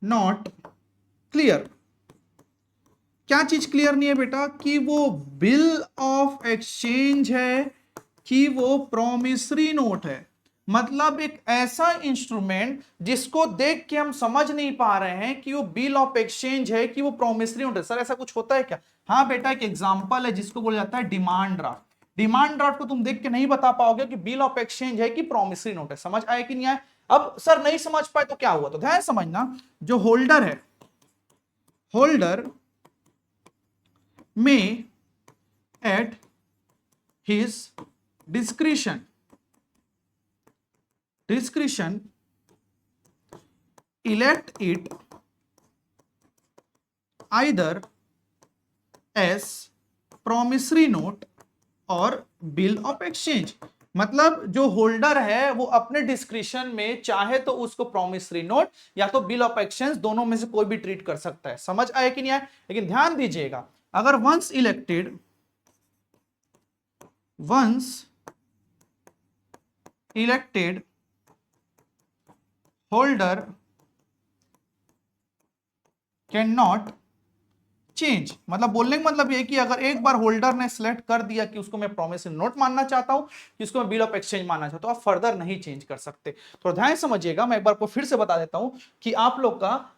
[SPEAKER 1] not clear. क्या चीज क्लियर नहीं है बेटा? कि वो बिल ऑफ एक्सचेंज है कि वो प्रोमिसरी नोट है। मतलब एक ऐसा इंस्ट्रूमेंट जिसको देख के हम समझ नहीं पा रहे हैं कि वो बिल ऑफ एक्सचेंज है कि वो प्रोमिसरी नोट है। सर ऐसा कुछ होता है क्या? हाँ बेटा, एक एग्जांपल है जिसको बोला जाता है डिमांड ड्राफ्ट। डिमांड ड्राफ्ट को तुम देख के नहीं बता पाओगे कि बिल ऑफ एक्सचेंज है कि प्रोमिसरी नोट है। समझ आए कि नहीं आए? अब सर नहीं समझ पाए तो क्या हुआ? तो ध्यान समझना, जो होल्डर है, holder may at his discretion elect it either as promissory note और बिल ऑफ एक्सचेंज। मतलब जो होल्डर है वो अपने डिस्क्रिशन में चाहे तो उसको प्रोमिसरी नोट या तो बिल ऑफ एक्सचेंज, दोनों में से कोई भी ट्रीट कर सकता है। समझ आए कि नहीं आए? लेकिन ध्यान दीजिएगा, अगर once elected holder can not change. मतलब बोलने का मतलब ये कि अगर एक बार होल्डर ने सिलेक्ट कर दिया कि उसको मैं प्रोमिसरी नोट मानना चाहता हूं कि उसको मैं बिल ऑफ एक्सचेंज मानना चाहता हूं, आप फर्दर नहीं चेंज कर सकते। तो ध्यान समझिएगा, मैं एक बार को फिर से बता देता हूं कि आप लोग का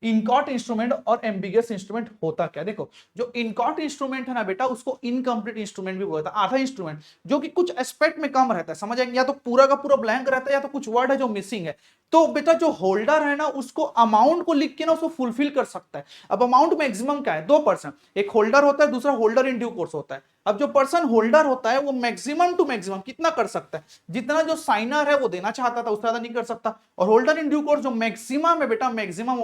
[SPEAKER 1] इनकॉट इंस्ट्रूमेंट और एम्बिगियस इंस्ट्रूमेंट होता क्या। देखो, जो इनकॉट इंस्ट्रूमेंट है ना बेटा, उसको इनकम्प्लीट इंस्ट्रूमेंट भी बोलता है, आधा इंस्ट्रूमेंट जो कि कुछ एस्पेक्ट में कम रहता है। समझ आएंगे? या तो पूरा का पूरा ब्लैंक रहता है या तो कुछ वर्ड है जो मिसिंग है। तो बेटा जो होल्डर है ना, उसको अमाउंट को लिख के ना उसको फुलफिल कर सकता है। अब अमाउंट मैक्सिमम क्या है? 2%। एक होल्डर होता है, दूसरा होल्डर इन ड्यू कोर्स होता है। अब जो पर्सन होल्डर होता है वो मैक्सिमम टू मैक्सिमम कितना कर सकता है? जितना जो साइनर है वो देना चाहता था उससे ज्यादा नहीं कर सकता। और होल्डर इन ड्यू कोर्स जो मैक्सिमम है बेटा, maximum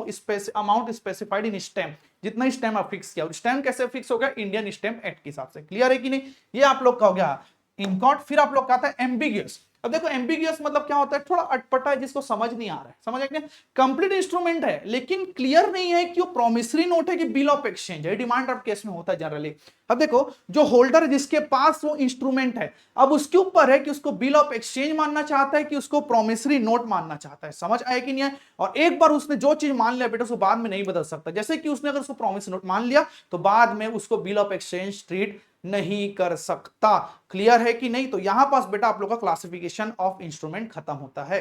[SPEAKER 1] amount specified in stamp, जितना स्टैम्प आप फिक्स किया। स्टैम्प कैसे फिक्स हो गया? इंडियन स्टैम्प एक्ट के हिसाब से। क्लियर है कि नहीं? ये आप लोग का हो गया इनकॉट। फिर आप लोग का आता है एम्बिगियस। अब देखो एम्बिगियस मतलब क्या होता है? थोड़ा अटपटा है, जिसको समझ नहीं आ रहा है। समझ आया? कंप्लीट इंस्ट्रूमेंट है लेकिन क्लियर नहीं है कि वो प्रोमिसरी नोट है कि बिल ऑफ एक्सचेंज है। डिमांड ड्राफ्ट केस में होता है जनरली। अब देखो, जो होल्डर जिसके पास वो इंस्ट्रूमेंट है, अब उसके ऊपर है कि उसको बिल ऑफ एक्सचेंज मानना चाहता है कि उसको प्रोमिसरी नोट मानना चाहता है। समझ आया कि नहीं है? और एक बार उसने जो चीज मान लिया बेटा, उसको बाद में नहीं बदल सकता। जैसे कि उसने अगर उसको प्रोमिसरी नोट मान लिया तो बाद में उसको बिल ऑफ एक्सचेंज ट्रीट नहीं कर सकता। क्लियर है कि नहीं? तो यहां पास बेटा आप लोग का क्लासिफिकेशन ऑफ इंस्ट्रूमेंट खत्म होता है।